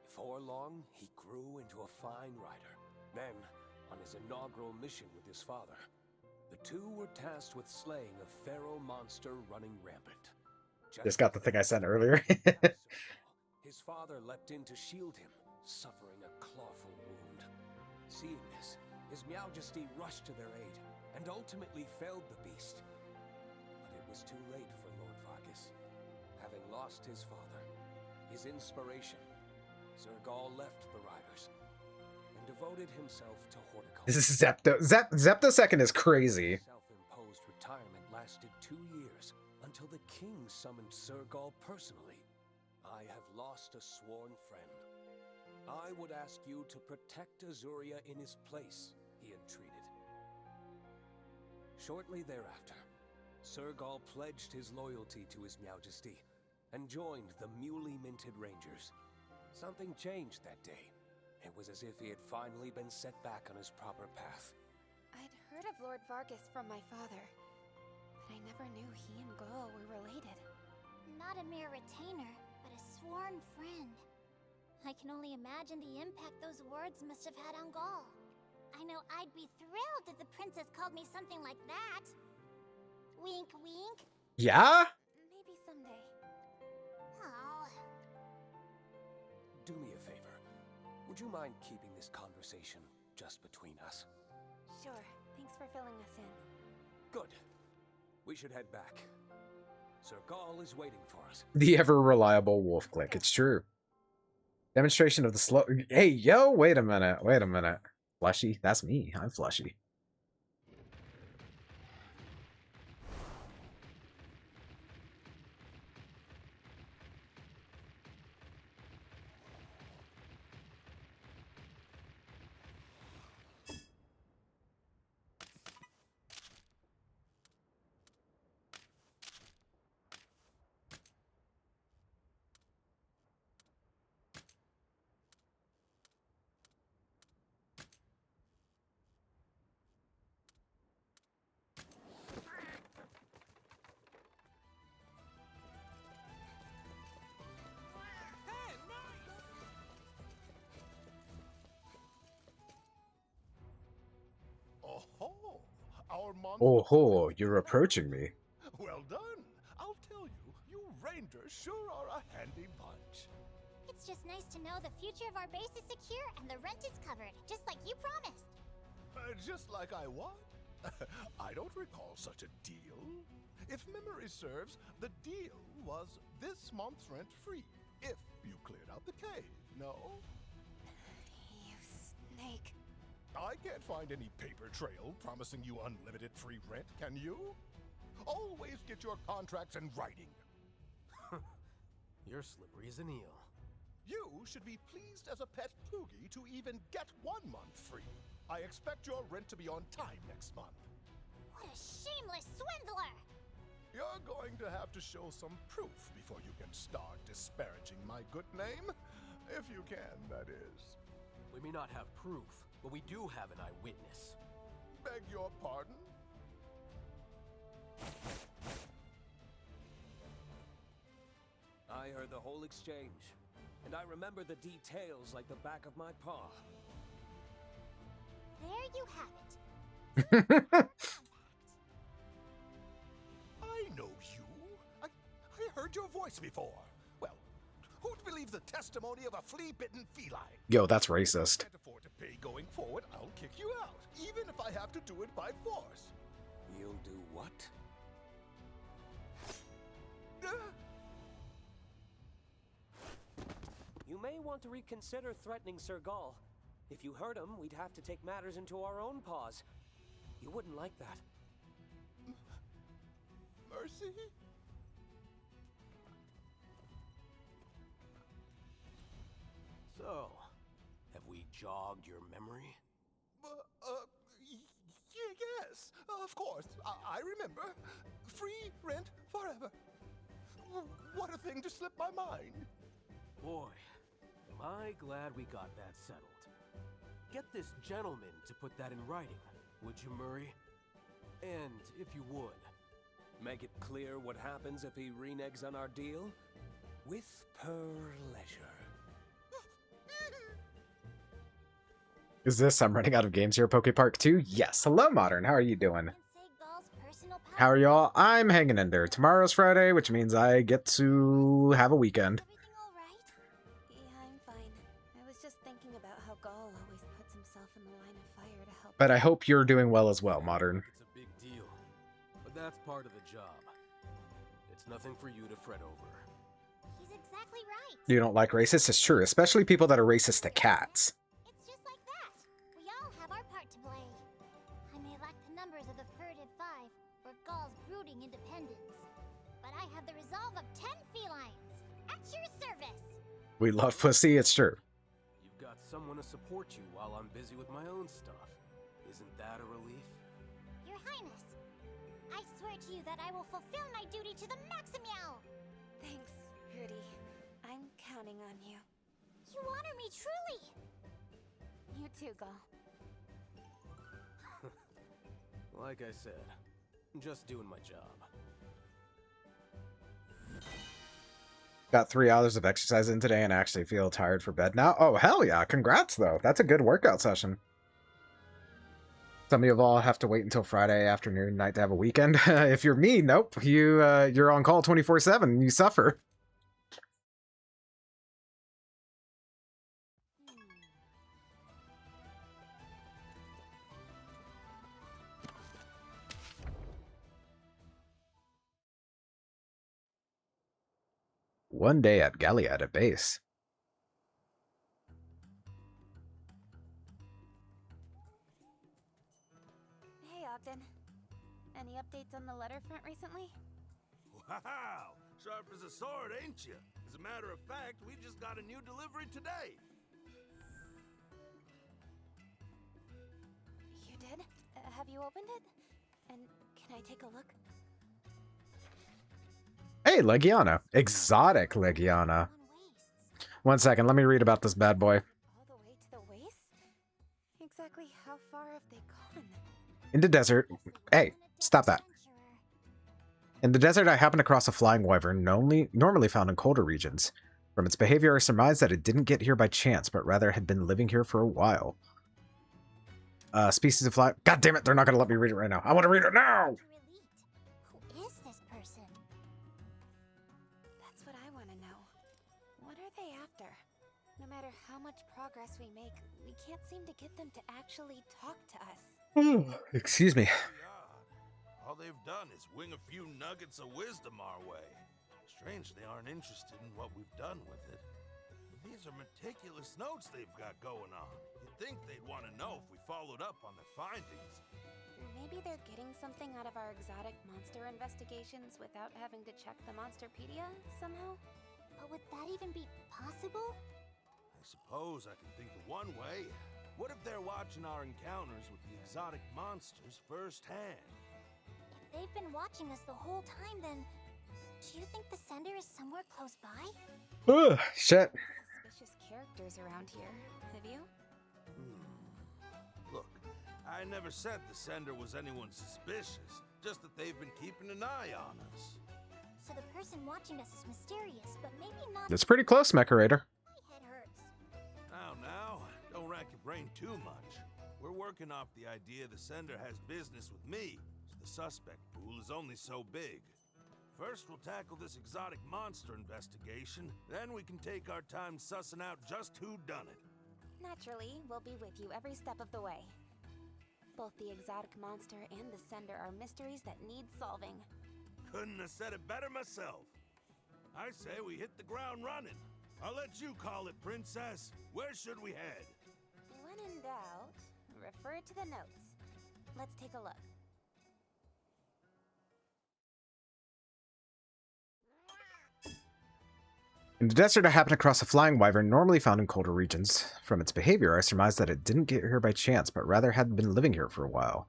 Before long, he grew into a fine rider. Then, on his inaugural mission with his father, the two were tasked with slaying a feral monster running rampant. Just got the thing I sent earlier. His father leapt in to shield him, suffering a clawful wound. Seeing this, His Majesty rushed to their aid, and ultimately felled the beast. But it was too late for Lord Vargas. Having lost his father, his inspiration, Sir Gaul left the riders, and devoted himself to horticulture. This is Zepto. Zepto second is crazy. Self-imposed retirement lasted 2 years, until the king summoned Sir Gaul personally. I have lost a sworn friend. I would ask you to protect Azuria in his place, he entreated. Shortly thereafter, Sir Gaul pledged his loyalty to His Majesty and joined the newly minted Rangers. Something changed that day. It was as if he had finally been set back on his proper path. I'd heard of Lord Vargas from my father, but I never knew he and Gaul were related. Not a mere retainer, but a sworn friend. I can only imagine the impact those words must have had on Gaul. I know I'd be thrilled if the princess called me something like that. Wink, wink. Yeah? Maybe someday. Oh. Do me a favor. Would you mind keeping this conversation just between us? Sure. Thanks for filling us in. Good. We should head back. Sir Gaul is waiting for us. The ever reliable wolf click. It's true. Demonstration of the slow. Hey, yo, wait a minute. Wait a minute. Flushy? That's me. I'm Flushy. Oh, our monster. Oh ho, you're approaching me. Well done. I'll tell you, you Rangers sure are a handy bunch. It's just nice to know the future of our base is secure and the rent is covered, just like you promised. Just like I what? I don't recall such a deal. If memory serves, the deal was this month's rent free, if you cleared out the cave, no? You snake. I can't find any paper trail promising you unlimited free rent, can you? Always get your contracts in writing. You're slippery as an eel. You should be pleased as a pet ploogie to even get 1 month free. I expect your rent to be on time next month. What a shameless swindler! You're going to have to show some proof before you can start disparaging my good name. If you can, that is. We may not have proof, but we do have an eyewitness. Beg your pardon? I heard the whole exchange, and I remember the details like the back of my paw. There you have it. I know you. I heard your voice before. Well, who'd believe the testimony of a flea-bitten feline? Yo, that's racist. Can't afford to pay going forward, I'll kick you out, even if I have to do it by force. You'll do what? You may want to reconsider threatening Sir Gaul. If you hurt him, we'd have to take matters into our own paws. You wouldn't like that. Mercy? So, have we jogged your memory? Yes, of course. I remember. Free rent forever. What a thing to slip my mind. Boy, am I glad we got that settled. Get this gentleman to put that in writing, would you, Murray? And if you would, Make it clear what happens if he reneges on our deal? With pleasure. Is this I'm running out of games here, Pokepark 2? Yes. Hello, Modern. How are you doing? Say Gall's personal power. How are y'all? I'm hanging in there. Tomorrow's Friday, which means I get to have a weekend. Everything all right? Yeah, I'm fine. I was just thinking about how Gaul always puts himself in the line of fire to help. But I hope you're doing well as well, Modern. it's a big deal. But that's part of the job. It's nothing for you to fret over. He's exactly right. You don't like racists? It's true, especially people that are racist to cats. It's just like that. We all have our part to play. I may lack the numbers of the furtive 5 or Gall's brooding independence, but I have the resolve of 10 felines. At your service. We love pussy, it's true. You've got someone to support you while I'm busy with my own stuff. Isn't that a relief? Your Highness, I swear to you that I will fulfill my duty to the Maximiao. Thanks, Rudy. I'm counting on you. You honor me truly. You too, Gaul. Like I said, just doing my job. Got 3 hours of exercise in today and actually feel tired for bed now. Oh, hell yeah. Congrats, though. That's a good workout session. Some of you all have to wait until Friday afternoon, night to have a weekend. If you're me, nope. You're on call 24/7. You suffer. One day at Galliad at base. Hey, Ogden. Any updates on the letter front recently? Wow! Sharp as a sword, ain't you? As a matter of fact, we just got a new delivery today. You did? Have you opened it? And can I take a look? Hey, Legiana. Exotic Legiana. One second, let me read about this bad boy. All the way to the waist? Exactly how far have they gone? In the desert. Hey, stop that. In the desert, I happened across a flying wyvern normally found in colder regions. From its behavior, I surmised that it didn't get here by chance, but rather had been living here for a while. Species of fly... God damn it, they're not going to let me read it right now. I want to read it now! Who is this person? That's what I want to know. What are they after? No matter how much progress we make, we can't seem to get them to actually talk to us. Excuse me. All they've done is wing a few nuggets of wisdom our way. Strange they aren't interested in what we've done with it. These are meticulous notes they've got going on. You'd think they'd want to know if we followed up on their findings. Maybe they're getting something out of our exotic monster investigations without having to check the Monsterpedia somehow? But would that even be possible? I suppose I can think of one way. What if they're watching our encounters with the exotic monsters firsthand? If they've been watching us the whole time, then do you think the sender is somewhere close by? Ugh, shit. Suspicious characters around here. Have you? Look, I never said the sender was anyone suspicious, just that they've been keeping an eye on us. So the person watching us is mysterious, but maybe not. That's pretty close, Mecharator. My head hurts. Now, don't rack your brain too much. We're working off the idea the sender has business with me, so the suspect pool is only so big. First, we'll tackle this exotic monster investigation, then we can take our time sussing out just who done it. Naturally, we'll be with you every step of the way. Both the exotic monster and the sender are mysteries that need solving. Couldn't have said it better myself. I say we hit the ground running. I'll let you call it, Princess. Where should we head? When in doubt, refer to the notes. Let's take a look. In the desert, I happened across a flying wyvern normally found in colder regions. From its behavior, I surmised that it didn't get here by chance, but rather had been living here for a while.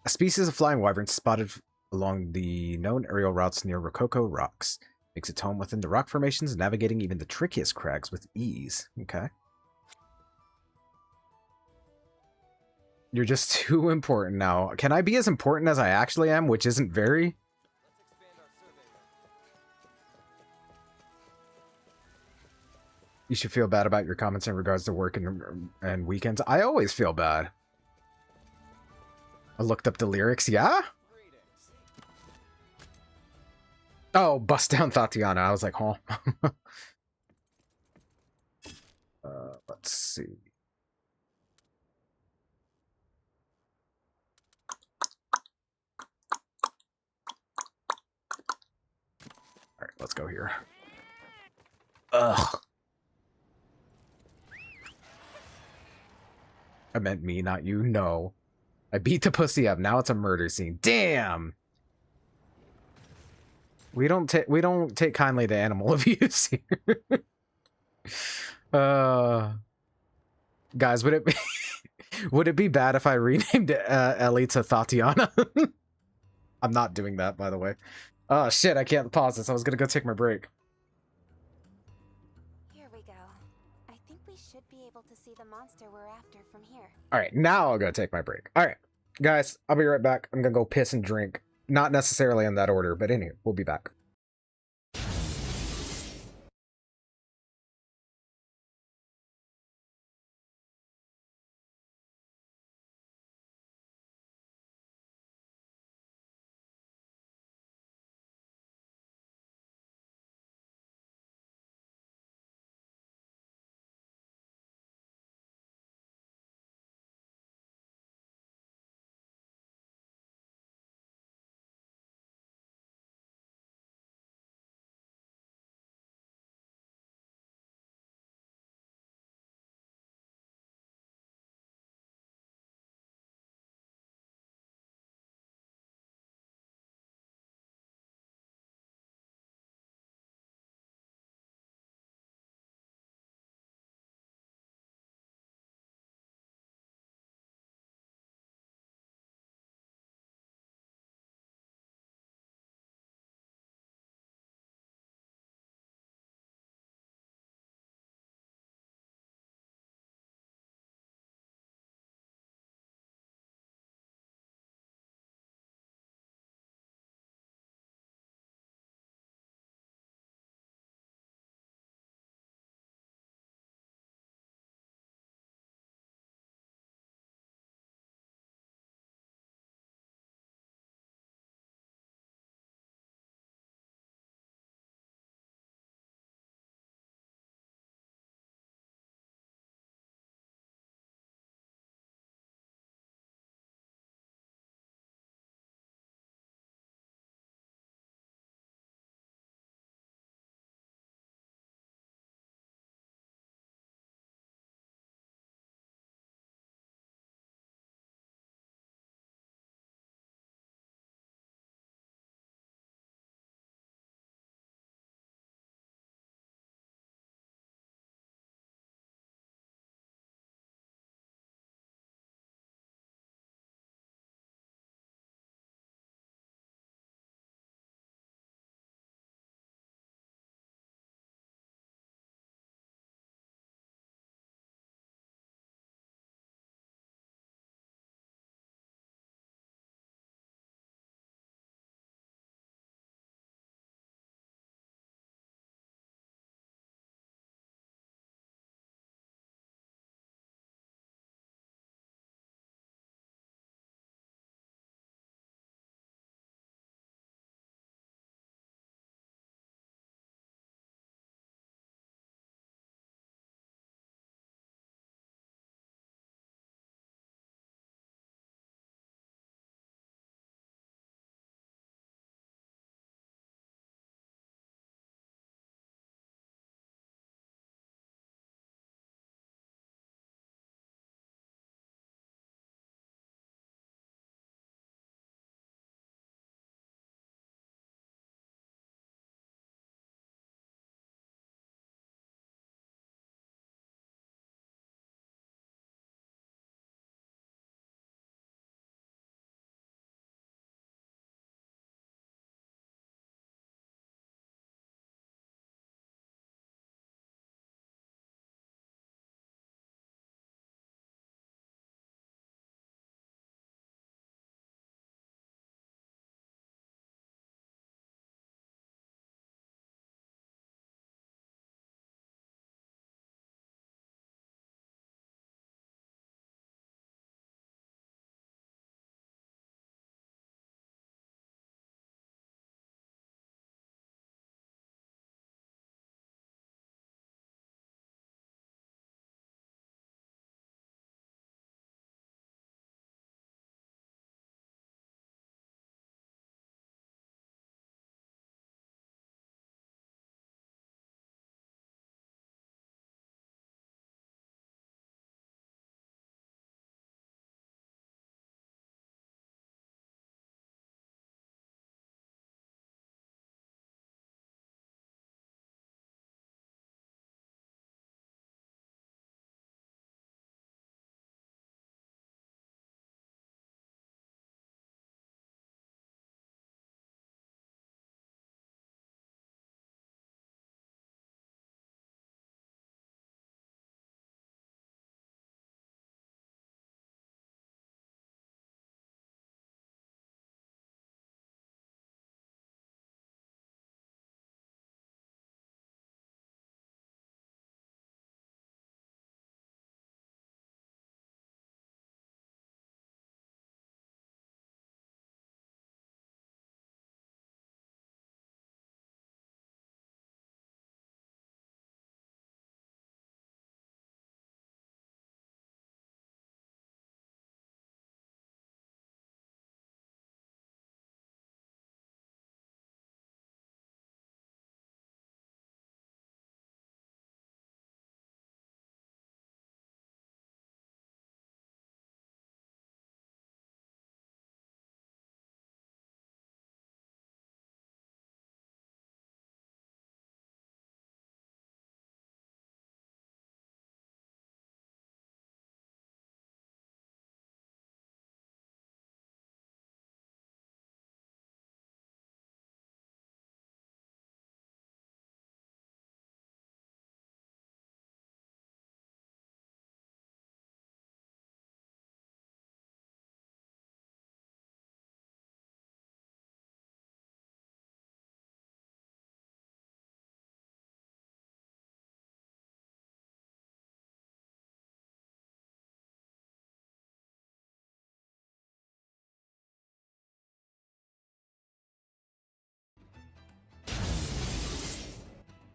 A species of flying wyvern spotted along the known aerial routes near Rococo Rocks. Makes its home within the rock formations, navigating even the trickiest crags with ease. Okay. You're just too important now. Can I be as important as I actually am, which isn't very? You should feel bad about your comments in regards to work and weekends. I always feel bad. I looked up the lyrics, yeah? Oh, bust down Tatiana. I was like, huh? Let's see. Alright, let's go here. Ugh. I meant me, not you. No. I beat the pussy up. Now it's a murder scene. Damn. We don't take kindly to animal abuse here. Guys, would it be bad if I renamed Ellie to Tatiana? I'm not doing that, by the way. Oh shit, I can't pause this. I was gonna go take my break. Here we go. I think we should be able to see the monster we're after from here. Alright, now I'll go take my break. Alright, guys, I'll be right back. I'm gonna go piss and drink. Not necessarily in that order, but anyway, we'll be back.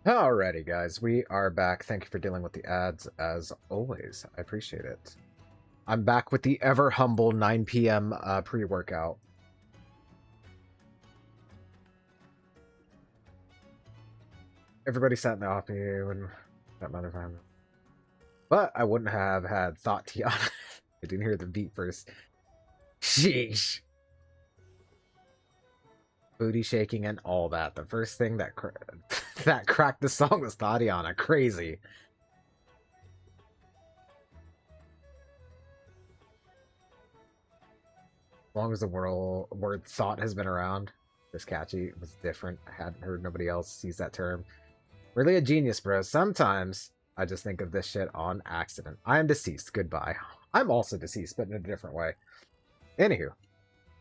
Alrighty, guys, we are back. Thank you for dealing with the ads as always. I appreciate it. I'm back with the ever humble 9 p.m. Pre-workout. Everybody sat in the office when that motherfucker. But I wouldn't have had thought Tiana. I didn't hear the beat first. Sheesh. Booty shaking and all that. The first thing that that cracked the song was Tatiana. Crazy. As long as the word thought has been around, it's catchy. It was different. I hadn't heard nobody else use that term. Really a genius, bro. Sometimes I just think of this shit on accident. I am deceased. Goodbye. I'm also deceased, but in a different way. Anywho,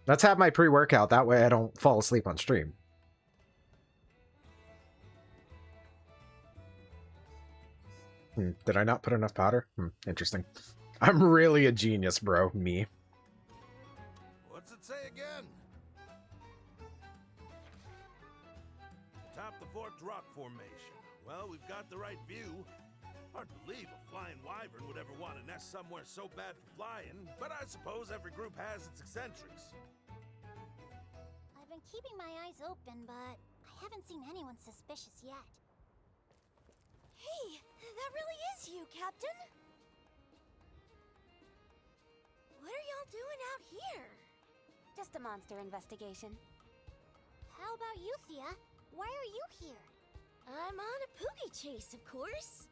let's have my pre-workout. That way I don't fall asleep on stream. Did I not put enough powder? Interesting. I'm really a genius, bro. Me. What's it say again? Top the Forked Rock Formation. Well, we've got the right view. Hard to believe a flying wyvern would ever want to nest somewhere so bad for flying, but I suppose every group has its eccentrics. I've been keeping my eyes open, but I haven't seen anyone suspicious yet. Hey, that really is you, Captain. What are y'all doing out here? Just a monster investigation. How about you, Thea? Why are you here? I'm on a Poogie chase, of course.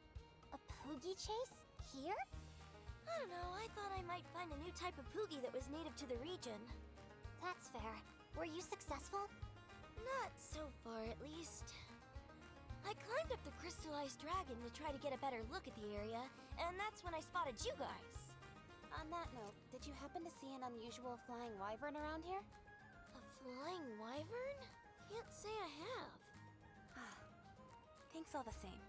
A Poogie chase? Here? I don't know, I thought I might find a new type of Poogie that was native to the region. That's fair. Were you successful? Not so far, at least. I climbed up the crystallized dragon to try to get a better look at the area, and that's when I spotted you guys. On that note, did you happen to see an unusual flying wyvern around here? A flying wyvern? Can't say I have. Thanks all the same.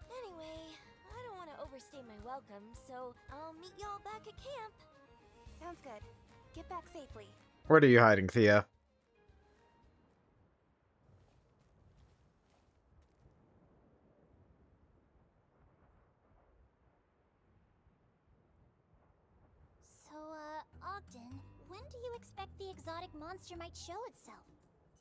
Anyway, I don't want to overstay my welcome, so I'll meet y'all back at camp. Sounds good. Get back safely. Where are you hiding, Thea? So, Ogden, when do you expect the exotic monster might show itself?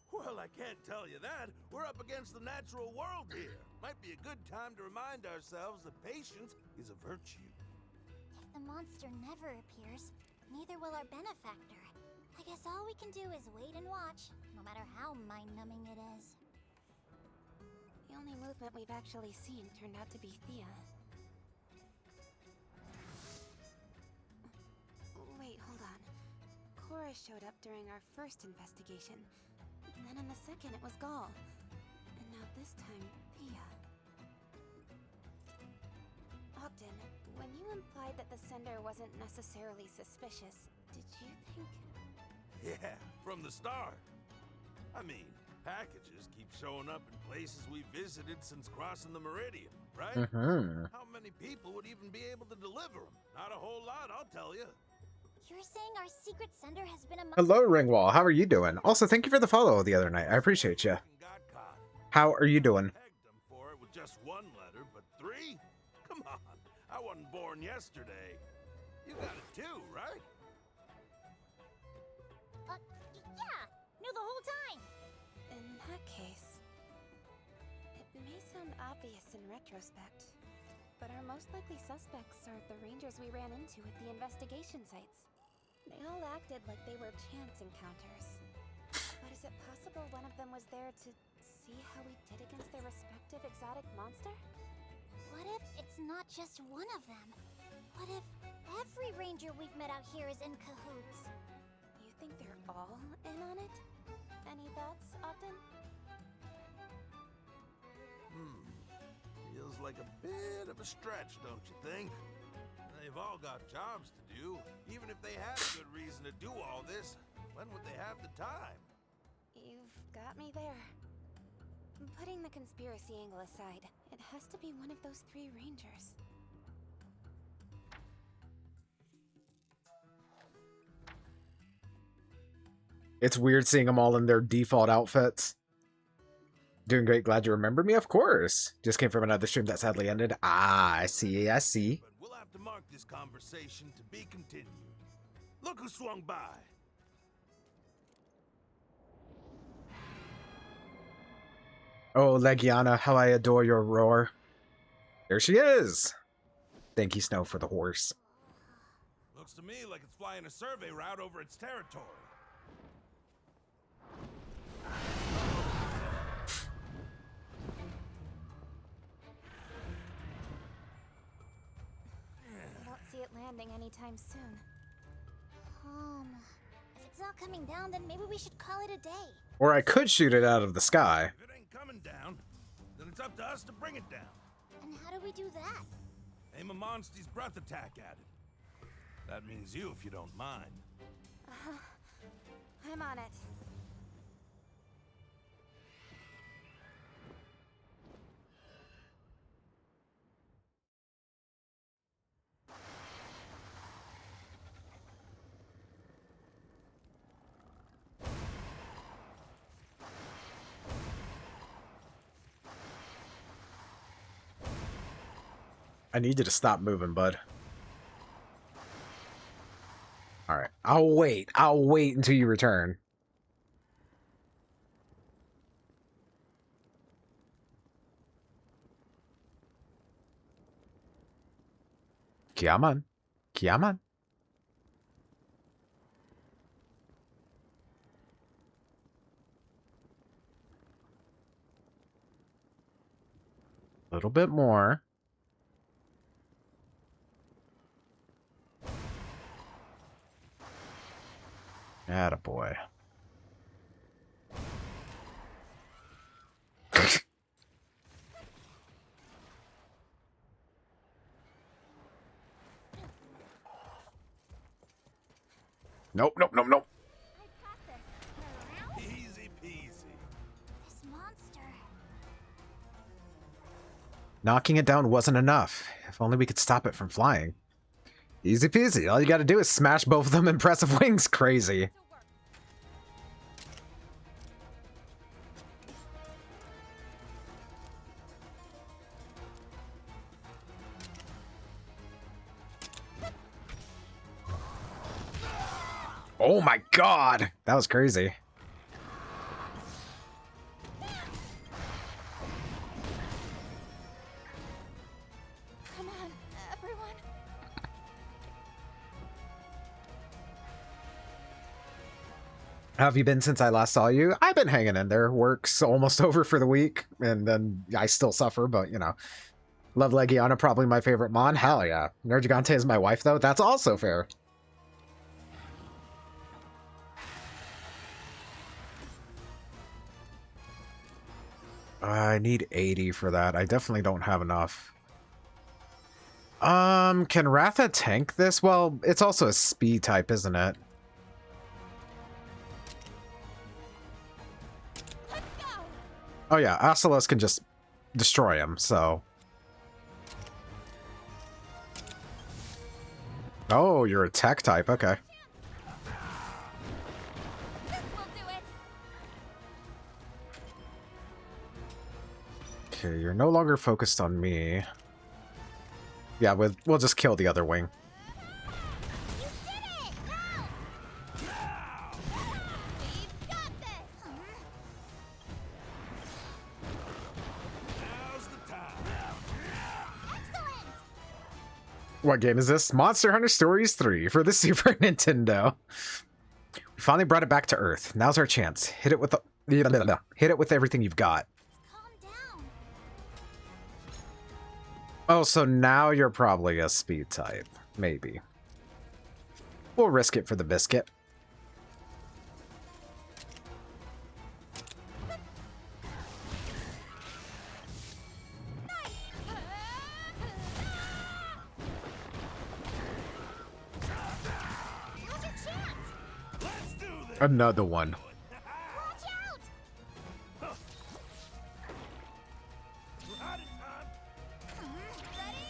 Well, I can't tell you that. We're up against the natural world here. Might be a good time to remind ourselves that patience is a virtue. If the monster never appears, neither will our benefactor. I guess all we can do is wait and watch, no matter how mind-numbing it is. The only movement we've actually seen turned out to be Thea. Wait, hold on. Cora showed up during our first investigation. And then in the second it was Gaul. And now this time, Thea. Ogden, when you implied that the sender wasn't necessarily suspicious, did you think... Yeah, from the start. I mean, packages keep showing up in places we visited since crossing the Meridian, right? How many people would even be able to deliver them? Not a whole lot, I'll tell you. You're saying our secret sender has been among... Hello, Ringwall. How are you doing? Also, thank you for the follow the other night. I appreciate you. How are you doing? Pegged them for it with just one letter, but three? Come on, I wasn't born yesterday. You got it too, right? Yeah! Knew the whole time! In that case... It may sound obvious in retrospect, but our most likely suspects are the rangers we ran into at the investigation sites. They all acted like they were chance encounters. But is it possible one of them was there to see how we did against their respective exotic monster? What if it's not just one of them? What if every ranger we've met out here is in cahoots? You think they're all in on it? Any thoughts, Ogden? Feels like a bit of a stretch, don't you think? They've all got jobs to do. Even if they had a good reason to do all this, when would they have the time? You've got me there. Putting the conspiracy angle aside, it has to be one of those three rangers. It's weird seeing them all in their default outfits. Doing great. Glad you remember me. Of course. Just came from another stream that sadly ended. Ah, I see. I see. But we'll have to mark this conversation to be continued. Look who swung by. Oh, Legiana, how I adore your roar. There she is. Thank you, Snow, for the horse. Looks to me like it's flying a survey route over its territory. I don't see it landing anytime soon. If it's not coming down, then maybe we should call it a day. Or I could shoot it out of the sky. If it ain't coming down, then it's up to us to bring it down. And how do we do that? Aim a monster's breath attack at it. That means you, if you don't mind. I'm on it. I need you to stop moving, bud. Alright, I'll wait. I'll wait until you return. Come on. Come on. A little bit more. Attaboy. Nope, nope, nope, nope. Easy peasy. This monster. Knocking it down wasn't enough. If only we could stop it from flying. Easy peasy. All you gotta do is smash both of them. Impressive wings. Crazy. Oh my god! That was crazy. Come on, everyone. How have you been since I last saw you? I've been hanging in there. Work's almost over for the week, and then I still suffer, but you know. Love Legiana, probably my favorite mon. Hell yeah. Nergigante is my wife, though. That's also fair. I need 80 for that. I definitely don't have enough. Can Ratha tank this? Well, it's also a speed type, isn't it? Let's go. Oh yeah, Asilos can just destroy him, so... Oh, you're a tech type, okay. This will do it. Okay, you're no longer focused on me. Yeah, we'll just kill the other wing. You did it! Go! We've got this. Now's the time. Excellent! What game is this? Monster Hunter Stories 3 for the Super Nintendo. We finally brought it back to Earth. Now's our chance. Hit it with hit it with everything you've got. Calm down. Oh, so now you're probably a speed type. Maybe. We'll risk it for the biscuit. Now's your chance! Let's do this. Another one. Watch out! We're out of time. Ready?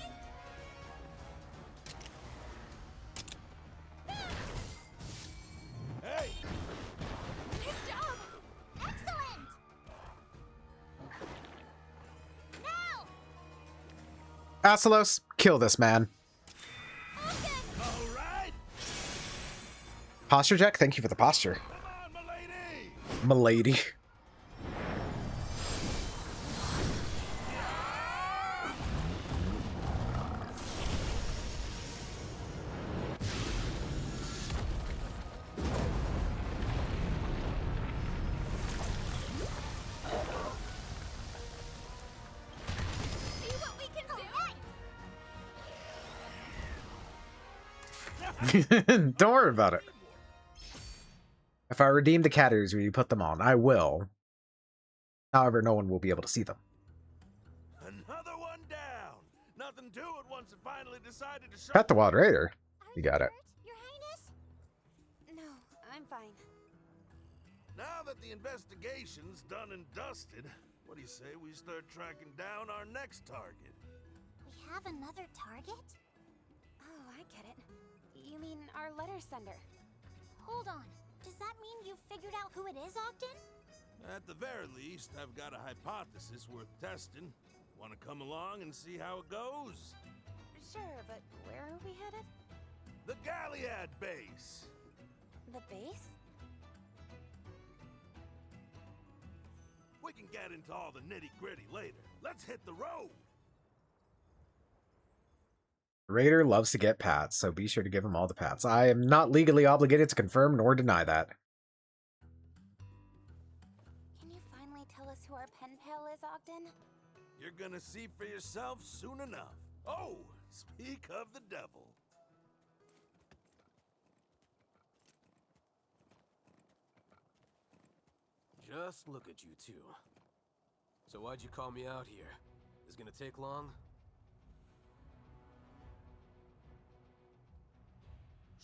Hey, Nice job! Excellent! Asalos, kill this man. All right. Posture Jack, thank you for the posture. Come on, milady. Milady. See what we can do? Don't worry about it. If I redeem the cat ears, will you put them on? I will. However, no one will be able to see them. Another one down. Nothing to it once it finally decided to show. Pet the Wild Raider. You got it. Your Highness? No, I'm fine. Now that the investigation's done and dusted, what do you say we start tracking down our next target? We have another target? Oh, I get it. You mean our letter sender? Hold on. Does that mean you figured out who it is, Ogden? At the very least, I've got a hypothesis worth testing. Want to come along and see how it goes? Sure, but where are we headed? The Galliad base. The base? We can get into all the nitty-gritty later. Let's hit the road. Raider loves to get pats, so be sure to give him all the pats. I am not legally obligated to confirm nor deny that. Can you finally tell us who our pen pal is, Ogden? You're gonna see for yourself soon enough. Oh, speak of the devil. Just look at you two. So why'd you call me out here? Is it gonna take long?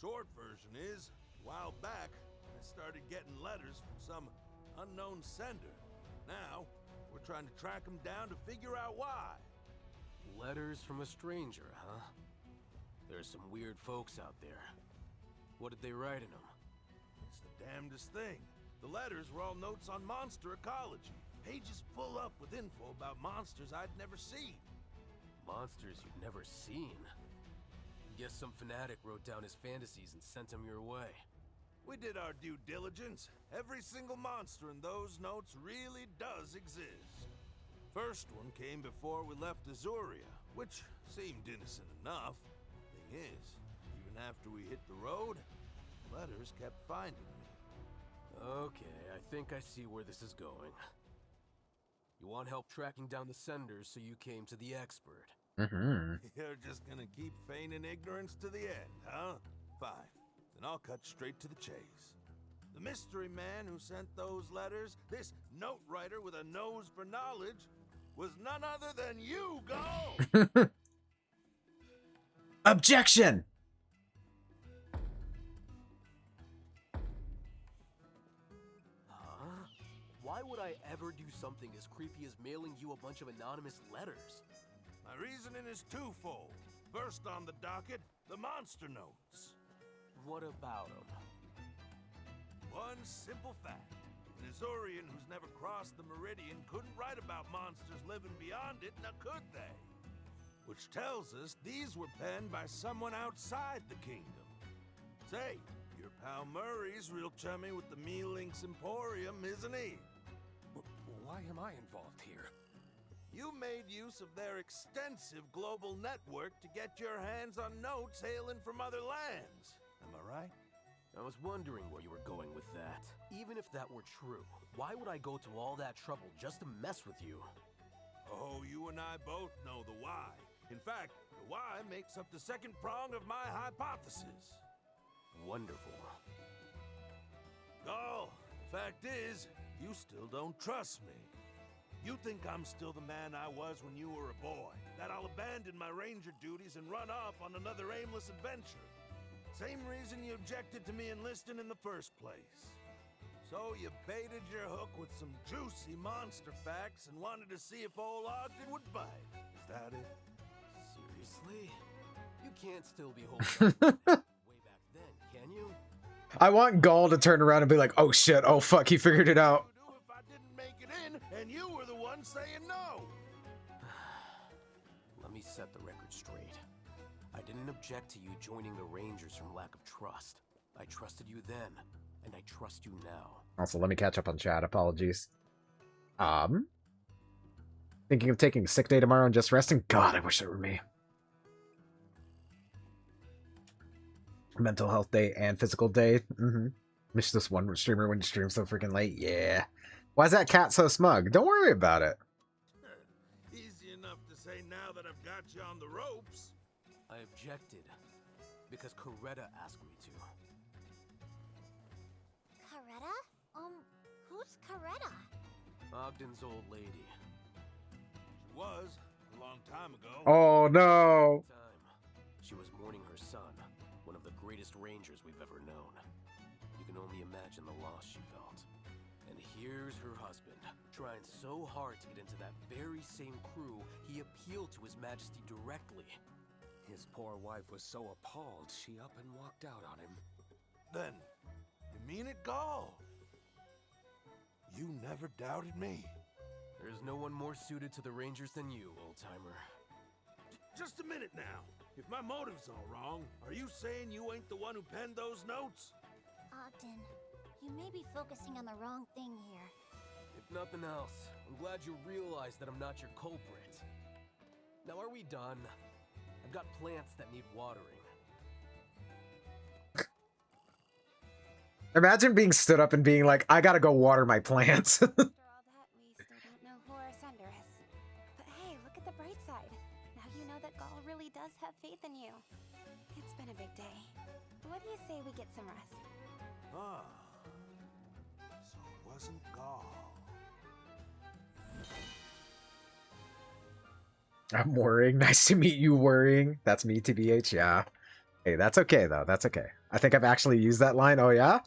Short version is, a while back, I started getting letters from some unknown sender. Now, we're trying to track him down to figure out why. Letters from a stranger, huh? There's some weird folks out there. What did they write in them? It's the damnedest thing. The letters were all notes on monster ecology. Pages full up with info about monsters I'd never seen. Monsters you'd never seen? Guess some fanatic wrote down his fantasies and sent them your way. We did our due diligence. Every single monster in those notes really does exist. First one came before we left Azuria, which seemed innocent enough. Thing is, even after we hit the road, letters kept finding me. Okay, I think I see where this is going. You want help tracking down the senders, so you came to the expert. Mm-hmm. You're just gonna keep feigning ignorance to the end, huh? Fine. Then I'll cut straight to the chase. The mystery man who sent those letters, this note writer with a nose for knowledge, was none other than you, Gull! Objection! Huh? Why would I ever do something as creepy as mailing you a bunch of anonymous letters? My reasoning is twofold. First on the docket, the monster notes. What about them? One simple fact. An Azorian who's never crossed the Meridian couldn't write about monsters living beyond it, now could they? Which tells us these were penned by someone outside the kingdom. Say, your pal Murray's real chummy with the Mealinks Emporium, isn't he? Why am I involved here? You made use of their extensive global network to get your hands on notes hailing from other lands. Am I right? I was wondering where you were going with that. Even if that were true, why would I go to all that trouble just to mess with you? Oh, you and I both know the why. In fact, the why makes up the second prong of my hypothesis. Wonderful. Gull, the fact is, you still don't trust me. You think I'm still the man I was when you were a boy, that I'll abandon my ranger duties and run off on another aimless adventure. Same reason you objected to me enlisting in the first place. So you baited your hook with some juicy monster facts and wanted to see if old Ogden would bite. Is that it? Seriously? You can't still be holding on to that way back then, can you? I want Gaul to turn around and be like, oh shit, oh fuck, he figured it out. What would you do if I didn't make it in and you were the one saying no? Let me set the record straight. I didn't object to you joining the Rangers from lack of trust. I trusted you then, and I trust you now. Also, let me catch up on chat. Apologies. Thinking of taking a sick day tomorrow and just resting? God, I wish it were me. Mental health day and physical day. Miss this one streamer when you stream so freaking late. Yeah. Why is that cat so smug? Don't worry about it. Easy enough to say now that I've got you on the ropes. I objected because Coretta asked me to. Coretta? Who's Coretta? Ogden's old lady. She was a long time ago. Oh no. She was mourning her son, one of the greatest Rangers we've ever known. You can only imagine the loss she felt. And here's her husband, trying so hard to get into that very same crew, he appealed to His Majesty directly. His poor wife was so appalled, she up and walked out on him. Then, you mean it, Gall? You never doubted me. There's no one more suited to the Rangers than you, old-timer. Just a minute now. If my motive's all wrong, are you saying you ain't the one who penned those notes? Ogden, you may be focusing on the wrong thing here. If nothing else, I'm glad you realize that I'm not your culprit. Now are we done? I've got plants that need watering. Imagine being stood up and being like, I gotta go water my plants. After all that, we still don't know who our sender is. But hey, look at the bright side. Now you know that Gall really does have faith in you. It's been a big day. What do you say we get some rest? Ah. So it wasn't Gall. I'm worrying. Nice to meet you, worrying. That's me, TBH, yeah. Hey, that's okay, though. That's okay. I think I've actually used that line. Oh, yeah?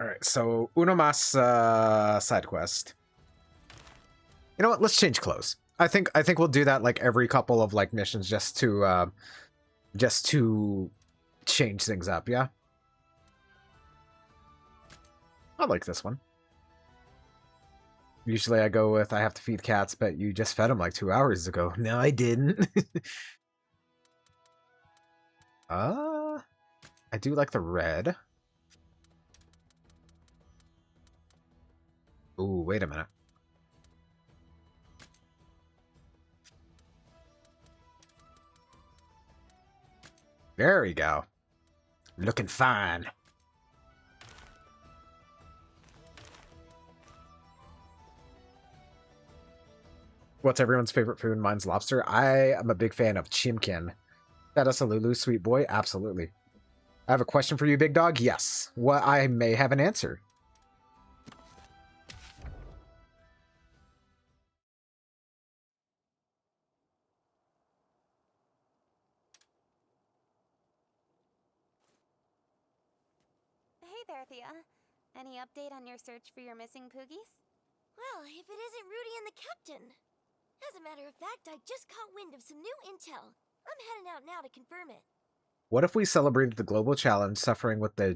Alright, so uno más side quest. You know what? Let's change clothes. I think we'll do that like every couple of like missions just to change things up, yeah? I like this one. Usually I go with I have to feed cats, but you just fed them like 2 hours ago. No, I didn't. I do like the red. Ooh, wait a minute. There we go. Looking fine. What's everyone's favorite food? Mine's lobster. I am a big fan of chimkin. That is a Lulu, sweet boy. Absolutely. I have a question for you, big dog. Yes. What I may have an answer. Hey there, Thea. Any update on your search for your missing Poogies? Well, if it isn't Rudy and the Captain. As a matter of fact, I just caught wind of some new intel. I'm heading out now to confirm it. What if we celebrated the global challenge suffering with the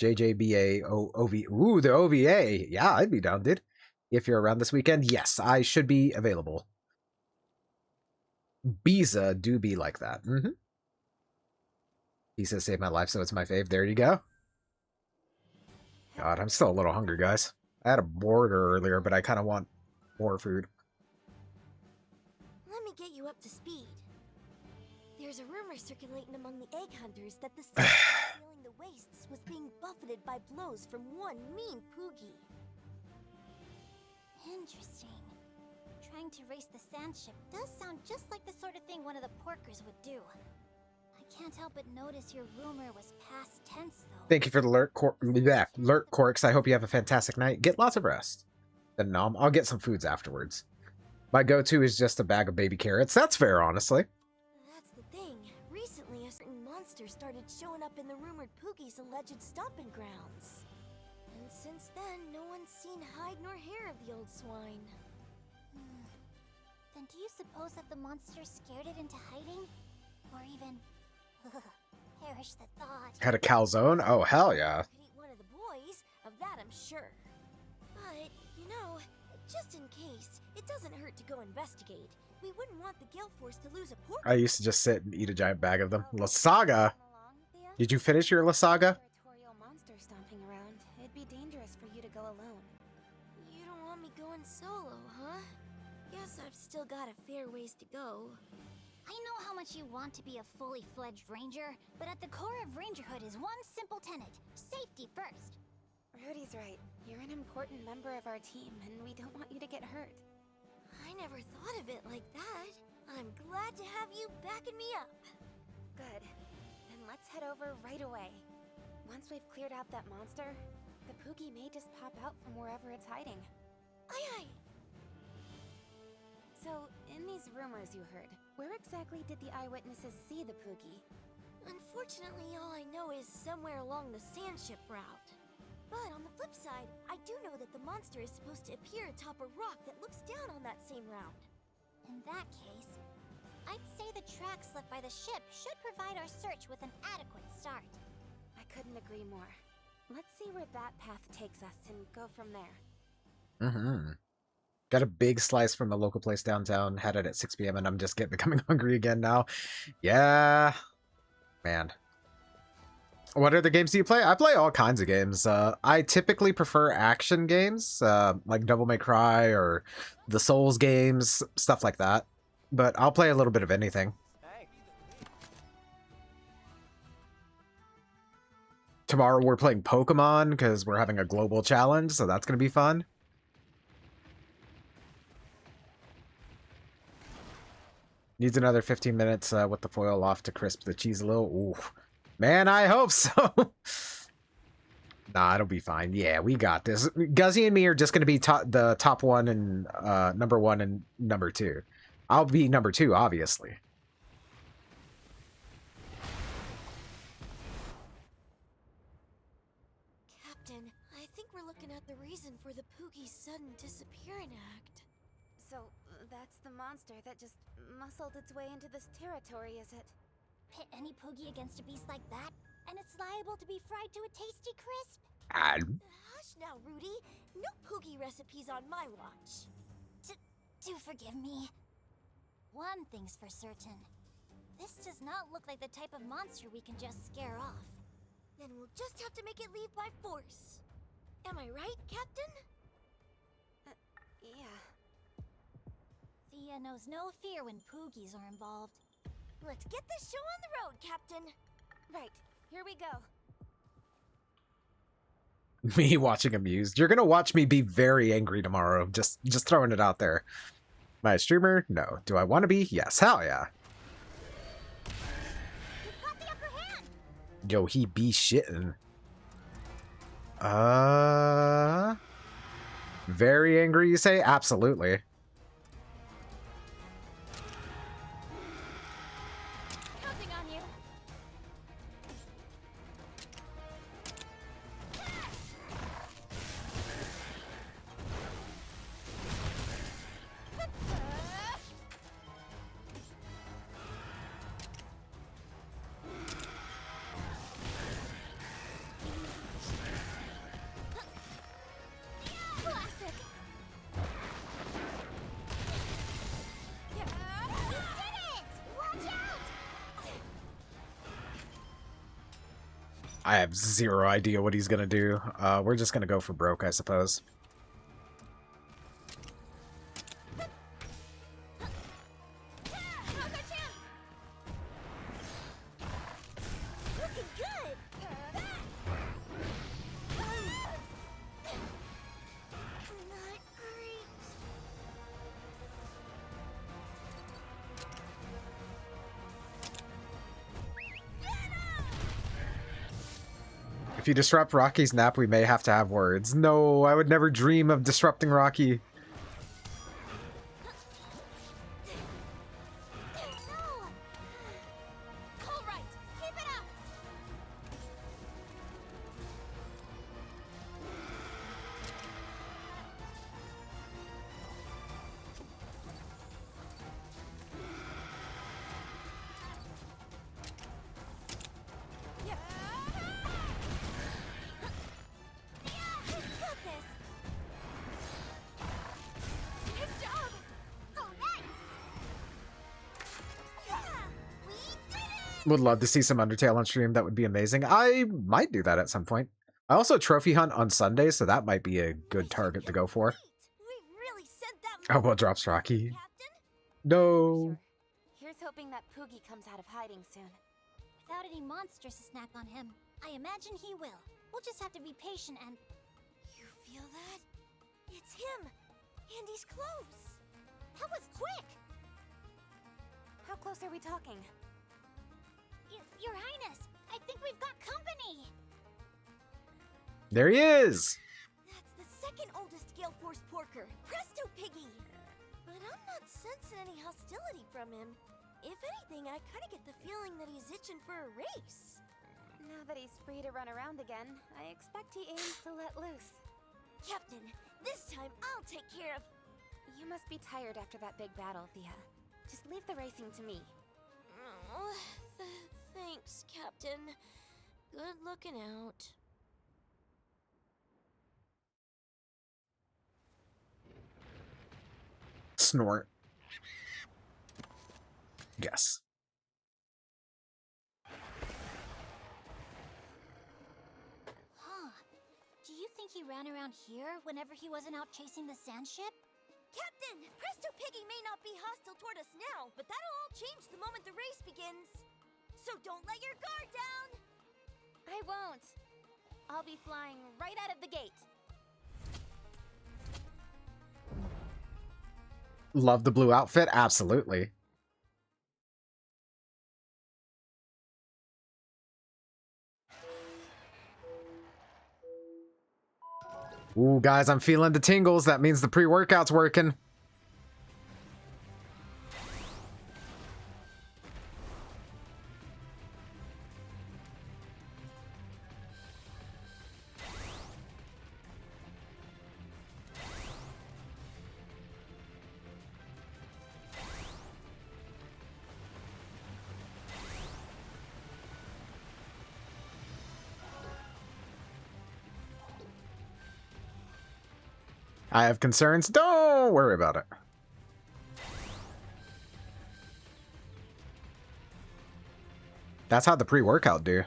JJBA Ooh, the OVA. Yeah, I'd be down, dude. If you're around this weekend, yes, I should be available. Biza do be like that. Biza saved my life, so it's my fave. There you go. God, I'm still a little hungry, guys. I had a burger earlier, but I kind of want more food. Let me get you up to speed. There's a rumor circulating among the egg hunters that the city sealing the wastes was being buffeted by blows from one mean Poogie. Interesting. Trying to race the sand ship does sound just like the sort of thing one of the porkers would do. I can't help but notice your rumor was past tense, though. Thank you for the lurk Corks. I hope you have a fantastic night. Get lots of rest. Then Nom, I'll get some foods afterwards. My go-to is just a bag of baby carrots. That's fair, honestly. That's the thing. Recently, a certain monster started showing up in the rumored Poogie's alleged stomping grounds. And since then, no one's seen hide nor hair of the old swine. Then do you suppose that the monster scared it into hiding? Or even... perish the thought. Had a calzone? Oh, hell yeah. Could eat one of the boys, of that I'm sure. But, you Just in case, it doesn't hurt to go investigate. We wouldn't want the Gale Force to lose a pork. I used to just sit and eat a giant bag of them. Lasaga! Did you finish your Lasaga? Territorial monster stomping around. It'd be dangerous for you to go alone. You don't want me going solo, huh? Guess I've still got a fair ways to go. I know how much you want to be a fully fledged ranger, but at the core of rangerhood is one simple tenet: safety first. Rudy's right. You're an important member of our team, and we don't want you to get hurt. I never thought of it like that. I'm glad to have you backing me up. Good. Then let's head over right away. Once we've cleared out that monster, the Poogie may just pop out from wherever it's hiding. Aye aye. So, in these rumors you heard, where exactly did the eyewitnesses see the Poogie? Unfortunately, all I know is somewhere along the sandship route. But on the flip side, I do know that the monster is supposed to appear atop a rock that looks down on that same route. In that case, I'd say the tracks left by the ship should provide our search with an adequate start. I couldn't agree more. Let's see where that path takes us and go from there. Mm-hmm. Got a big slice from a local place downtown. Had it at 6 p.m. and I'm just becoming hungry again now. Yeah. Man. What other games do you play? I play all kinds of games. I typically prefer action games, like Devil May Cry or the Souls games, stuff like that. But I'll play a little bit of anything. Tomorrow we're playing Pokemon because we're having a global challenge, so that's going to be fun. Needs another 15 minutes with the foil off to crisp the cheese a little. Ooh. Man, I hope so. Nah, it'll be fine. Yeah, we got this. Guzzy and me are just going to be the top one and number one and number two. I'll be number two, obviously. Captain, I think we're looking at the reason for the Poogie's sudden disappearing act. So, that's the monster that just muscled its way into this territory, is it? Pit any Poogie against a beast like that, and it's liable to be fried to a tasty crisp. Hush now, Rudy. No Poogie recipes on my watch. Do forgive me. One thing's for certain. This does not look like the type of monster we can just scare off. Then we'll just have to make it leave by force. Am I right, Captain? Yeah. Thea knows no fear when Poogies are involved. Let's get this show on the road, Captain. Right, here we go. Me watching amused. You're gonna watch me be very angry tomorrow. Just throwing it out there. Am I a streamer? No. Do I want to be? Yes. Hell yeah. You've got the upper hand. Yo, he be shitting. Very angry, you say? Absolutely. Counting on you. Classic. You did it! Watch out! I have zero idea what he's gonna do. We're just gonna go for broke, I suppose. How's our chance? Looking good. Not great. If you disrupt Rocky's nap, we may have to have words. No, I would never dream of disrupting Rocky. No! All right, keep it up! Got this. Would love to see some Undertale on stream. That would be amazing. I might do that at some point. I also trophy hunt on Sunday, so that might be a good target to go for. We really sent that Oh, well, drops Rocky. Captain? No. Here's hoping that Poogie comes out of hiding soon. Without any monsters to snack on him, I imagine he will. We'll just have to be patient and... You feel that? It's him! And he's close! That was quick! How close are we talking? Your Highness, I think we've got company! There he is! That's the second oldest Gale Force Porker, Presto Piggy! But I'm not sensing any hostility from him. If anything, I kinda get the feeling that he's itching for a race. Now that he's free to run around again, I expect he aims to let loose. Captain, this time I'll take care of... You must be tired after that big battle, Thea. Just leave the racing to me. Oh, thanks, Captain. Good looking out. Snort. Yes. Huh. Do you think he ran around here whenever he wasn't out chasing the sand ship? Captain, Presto Piggy may not be hostile toward us now, but that'll all change the moment the race begins. So don't let your guard down! I won't. I'll be flying right out of the gate. Love the blue outfit? Absolutely. Ooh, guys, I'm feeling the tingles. That means the pre-workout's working. I have concerns. Don't worry about it. That's how the pre-workout do.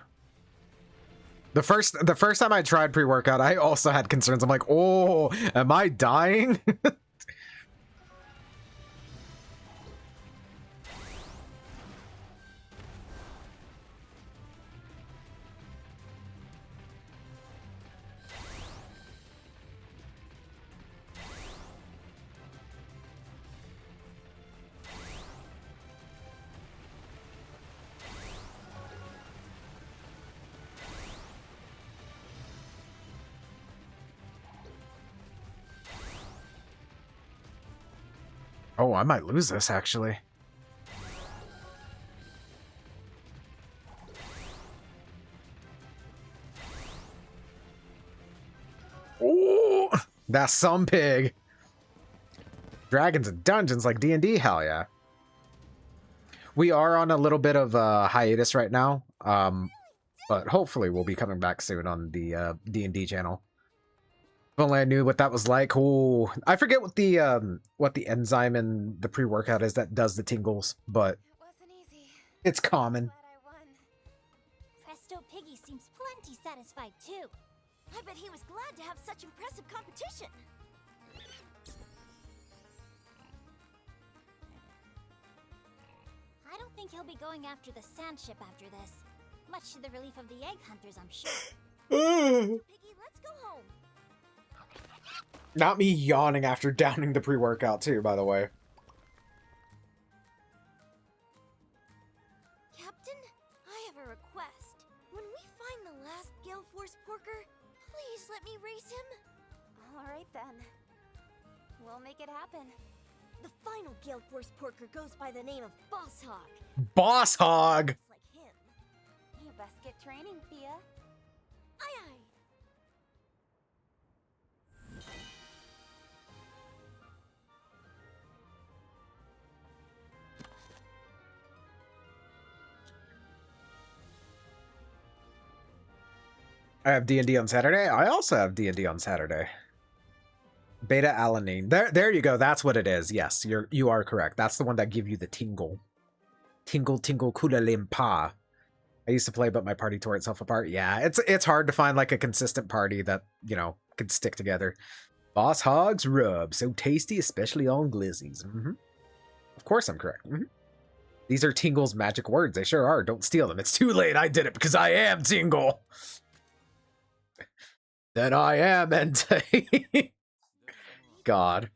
The first time I tried pre-workout, I also had concerns. I'm like, oh, am I dying? Oh, I might lose this, actually. Ooh, that's some pig. Dragons and dungeons like D&D, hell yeah. We are on a little bit of a hiatus right now, but hopefully we'll be coming back soon on the D&D channel. If only I knew what that was like. Oh, I forget what the enzyme in the pre-workout is that does the tingles, but It wasn't easy. it's common. Glad I won. Presto Piggy seems plenty satisfied too. I bet he was glad to have such impressive competition. I don't think he'll be going after the sand ship after this. Much to the relief of the egg hunters, I'm sure. Piggy, let's go home. Not me yawning after downing the pre-workout too, by the way. Captain, I have a request. When we find the last Gale Force Porker, please let me race him. All right then. We'll make it happen. The final Gale Force Porker goes by the name of Boss Hog. Boss Hog! Just like him. You best get training, Thea. Aye aye. I have D&D on Saturday. I also have D&D on Saturday. Beta alanine. There you go. That's what it is. Yes, you are correct. That's the one that give you the tingle. Tingle tingle kula limpa. I used to play, but my party tore itself apart. Yeah, it's hard to find like a consistent party that, you know, could stick together. Boss Hogs rub, so tasty, especially on glizzies. Of course I'm correct. These are Tingle's magic words. They sure are. Don't steal them. It's too late. I did it because I am Tingle. Then I am Entei. God.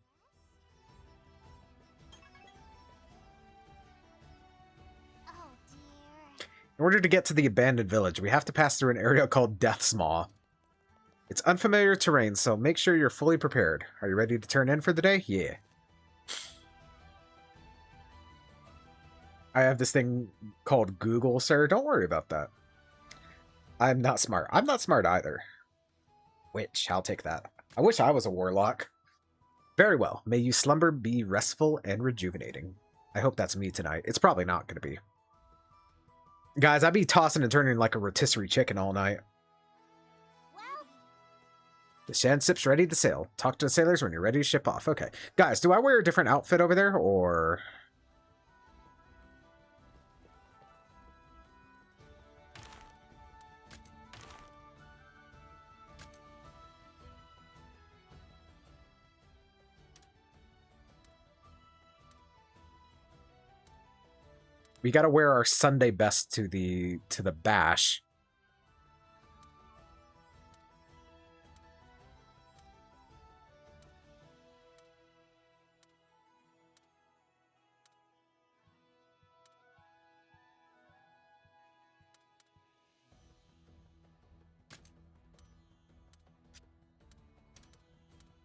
Oh dear. In order to get to the abandoned village, we have to pass through an area called Death's Maw. It's unfamiliar terrain, so make sure you're fully prepared. Are you ready to turn in for the day? Yeah. I have this thing called Google, sir. Don't worry about that. I'm not smart. I'm not smart either. Witch, I'll take that. I wish I was a warlock. Very well. May you slumber be restful and rejuvenating. I hope that's me tonight. It's probably not going to be. Guys, I'd be tossing and turning like a rotisserie chicken all night. Well, The Shandship's ready to sail. Talk to the sailors when you're ready to ship off. Okay. Guys, do I wear a different outfit over there, or... We gotta wear our Sunday best to the bash.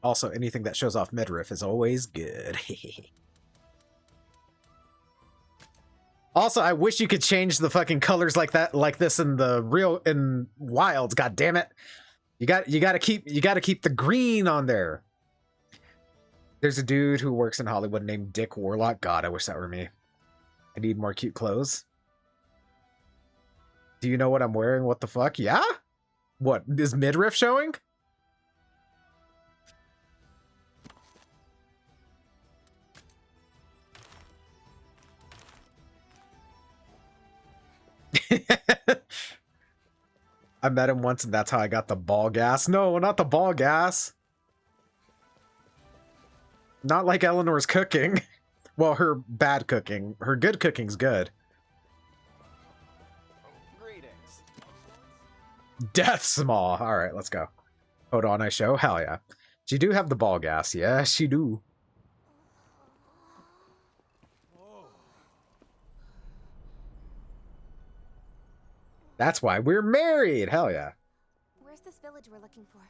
Also, anything that shows off midriff is always good. Also, I wish you could change the fucking colors like that, like this in Wilds. God damn it! You gotta keep the green on there. There's a dude who works in Hollywood named Dick Warlock. God, I wish that were me. I need more cute clothes. Do you know what I'm wearing? What the fuck? Yeah? What is midriff showing? I met him once and that's how I got the ball gas. No, not the ball gas. Not like Eleanor's cooking. Well, her bad cooking. Her good cooking's good. Greetings. Death's Maw. All right, let's go. Hold on, I show. Hell yeah. She do have the ball gas. Yeah, she do. That's why we're married. Hell yeah. Where's this village we're looking for?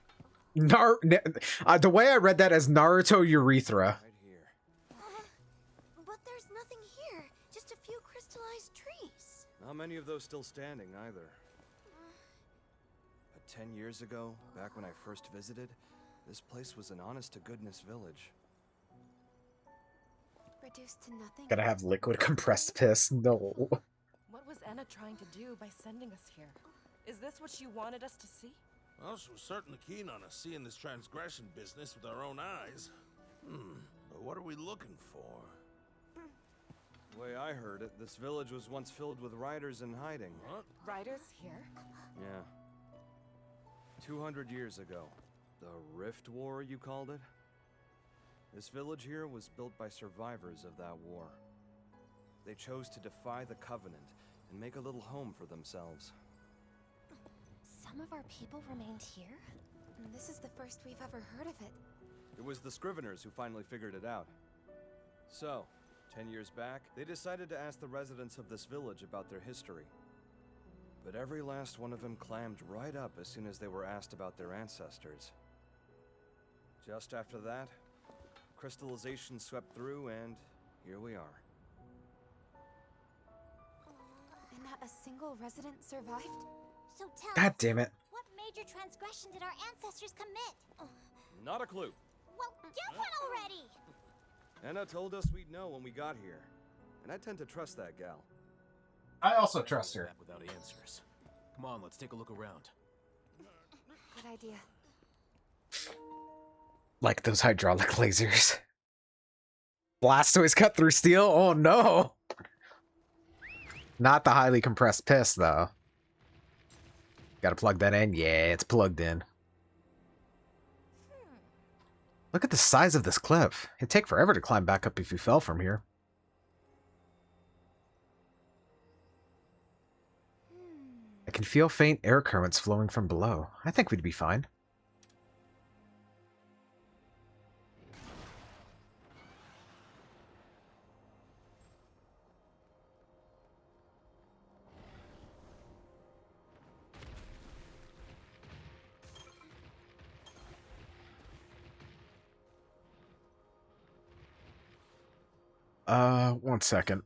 The way I read that as Naruto urethra. Right here. But there's nothing here. Just a few crystallized trees. Not many of those still standing, either. But 10 years ago, back when I first visited, this place was an honest-to-goodness village. Reduced to nothing? Gotta have liquid compressed piss. No. What was Anna trying to do by sending us here? Is this what she wanted us to see? Well, she was certainly keen on us seeing this transgression business with our own eyes. But what are we looking for? The way I heard it, this village was once filled with riders in hiding. What? Riders here? Yeah. 200 years ago. The Rift War, you called it? This village here was built by survivors of that war. They chose to defy the Covenant and make a little home for themselves. Some of our people remained here? And this is the first we've ever heard of it. It was the Scriveners who finally figured it out. So, 10 years back, they decided to ask the residents of this village about their history. But every last one of them clammed right up as soon as they were asked about their ancestors. Just after that, crystallization swept through, and here we are. And not a single resident survived? so tell God us, damn it. what major transgression did our ancestors commit? Not a clue. Well, get one already! Anna told us we'd know when we got here. And I tend to trust that gal. I also trust her. Back without answers. Come on, let's take a look around. Good idea. Like those hydraulic lasers. Blastoise cut through steel? Oh no! Not the highly compressed piss, though. Gotta plug that in? Yeah, it's plugged in. Look at the size of this cliff. It'd take forever to climb back up if you fell from here. I can feel faint air currents flowing from below. I think we'd be fine. One second.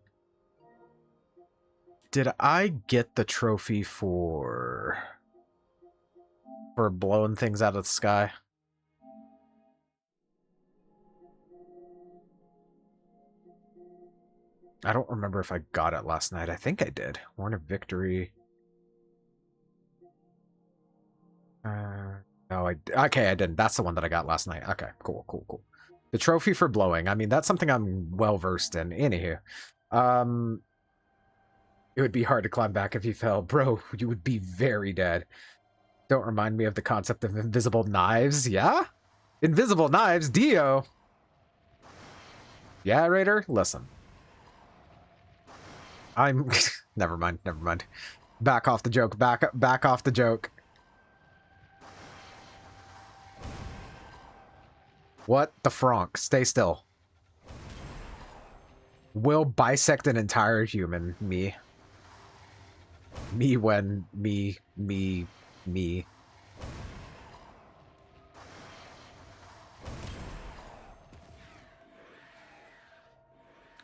Did I get the trophy for blowing things out of the sky? I don't remember if I got it last night. I think I did. Horn of Victory. No, okay, I didn't. That's the one that I got last night. Okay, cool. The trophy for blowing. I mean, that's something I'm well versed in. Anywho, it would be hard to climb back if you fell. Bro, you would be very dead. Don't remind me of the concept of invisible knives. Yeah? Invisible knives? Dio! Yeah, Raider? Listen. I'm... never mind. Back off the joke. Back off the joke. What the franc? Stay still. Will bisect an entire human. Me. Me when... Me.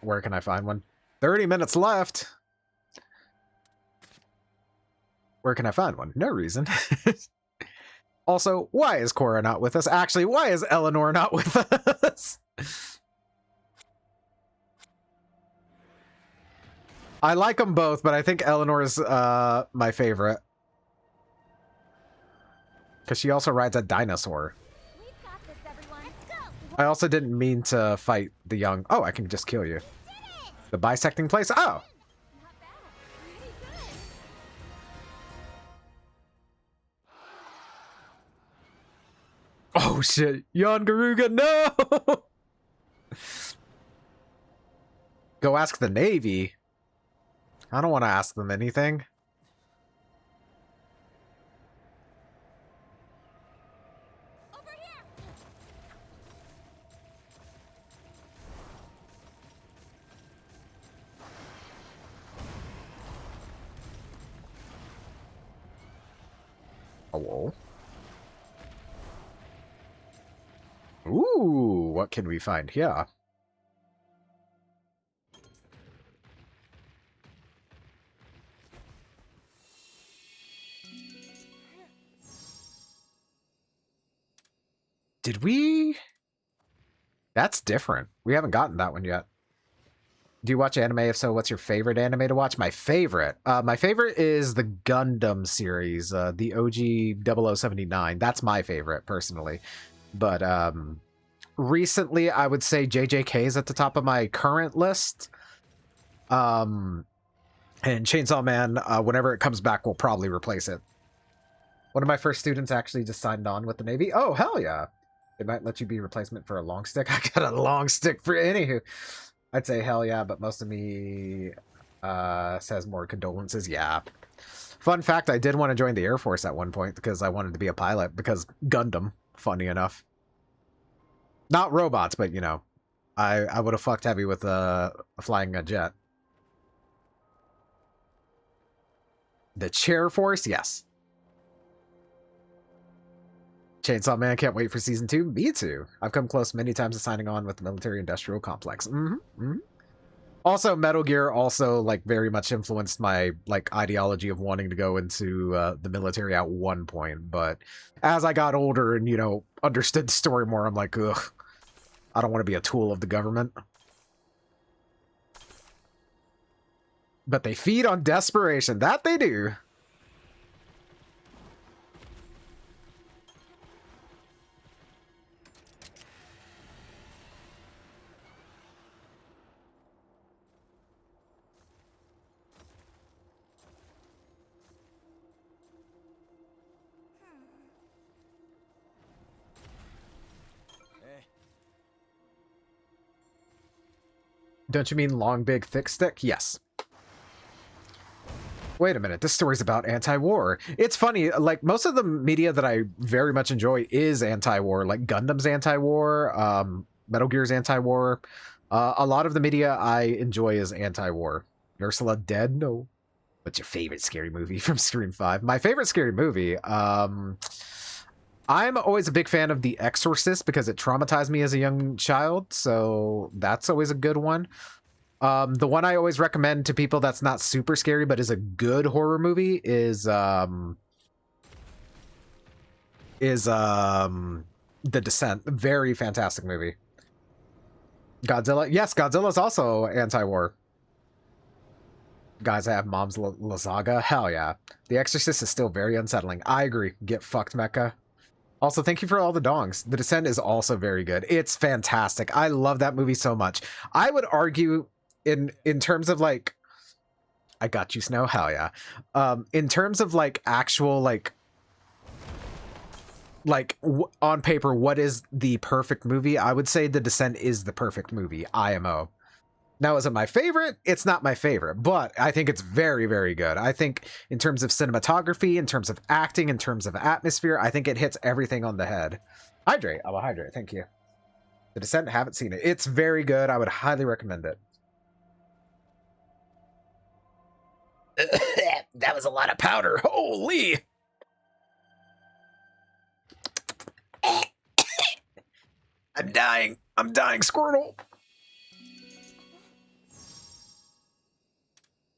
Where can I find one? 30 minutes left! Where can I find one? No reason. Also, why is Cora not with us? Actually, why is Eleanor not with us? I like them both, but I think Eleanor's my favorite. Because she also rides a dinosaur. I also didn't mean to fight the young... Oh, I can just kill you. The bisecting place? Oh! Oh shit, Yon Garuga, no! Go ask the Navy. I don't want to ask them anything. Over here. Oh. Ooh, what can we find here? Did we? That's different. We haven't gotten that one yet. Do you watch anime? If so, what's your favorite anime to watch? My favorite is the Gundam series, the OG 0079. That's my favorite, personally. But recently, I would say JJK is at the top of my current list. And Chainsaw Man, whenever it comes back, will probably replace it. One of my first students actually just signed on with the Navy. Oh, hell yeah. They might let you be replacement for a long stick. I got a long stick for anywho. I'd say hell yeah, but most of me says more condolences. Yeah. Fun fact, I did want to join the Air Force at one point because I wanted to be a pilot because Gundam, funny enough. Not robots, but you know, I would have fucked heavy with flying a jet. The Chair Force, yes. Chainsaw Man, can't wait for season 2. Me too. I've come close many times to signing on with the military industrial complex. Also, Metal Gear also like very much influenced my like ideology of wanting to go into the military at one point. But as I got older and, you know, understood the story more, I'm like, ugh, I don't want to be a tool of the government. But they feed on desperation. That they do. Don't you mean long, big, thick stick? Yes. Wait a minute, this story's about anti-war. It's funny, like, most of the media that I very much enjoy is anti-war, like Gundam's anti-war, Metal Gear's anti-war. A lot of the media I enjoy is anti-war. Ursula dead? No. What's your favorite scary movie from Scream 5? My favorite scary movie, I'm always a big fan of The Exorcist because it traumatized me as a young child, so that's always a good one. The one I always recommend to people that's not super scary but is a good horror movie is The Descent. Very fantastic movie. Godzilla. Yes, Godzilla's also anti-war. Guys, I have mom's lasagna. Hell yeah. The Exorcist is still very unsettling. I agree. Get fucked, Mecca. Also, thank you for all the dongs. The Descent is also very good. It's fantastic. I love that movie so much. I would argue in terms of like, I got you, Snow. Hell yeah. In terms of like actual like on paper, what is the perfect movie? I would say The Descent is the perfect movie. IMO. Now, is it my favorite? It's not my favorite, but I think it's very, very good. I think in terms of cinematography, in terms of acting, in terms of atmosphere, I think it hits everything on the head. Hydrate. I will hydrate. Thank you. The Descent, haven't seen it. It's very good. I would highly recommend it. That was a lot of powder. Holy! I'm dying. I'm dying, Squirtle.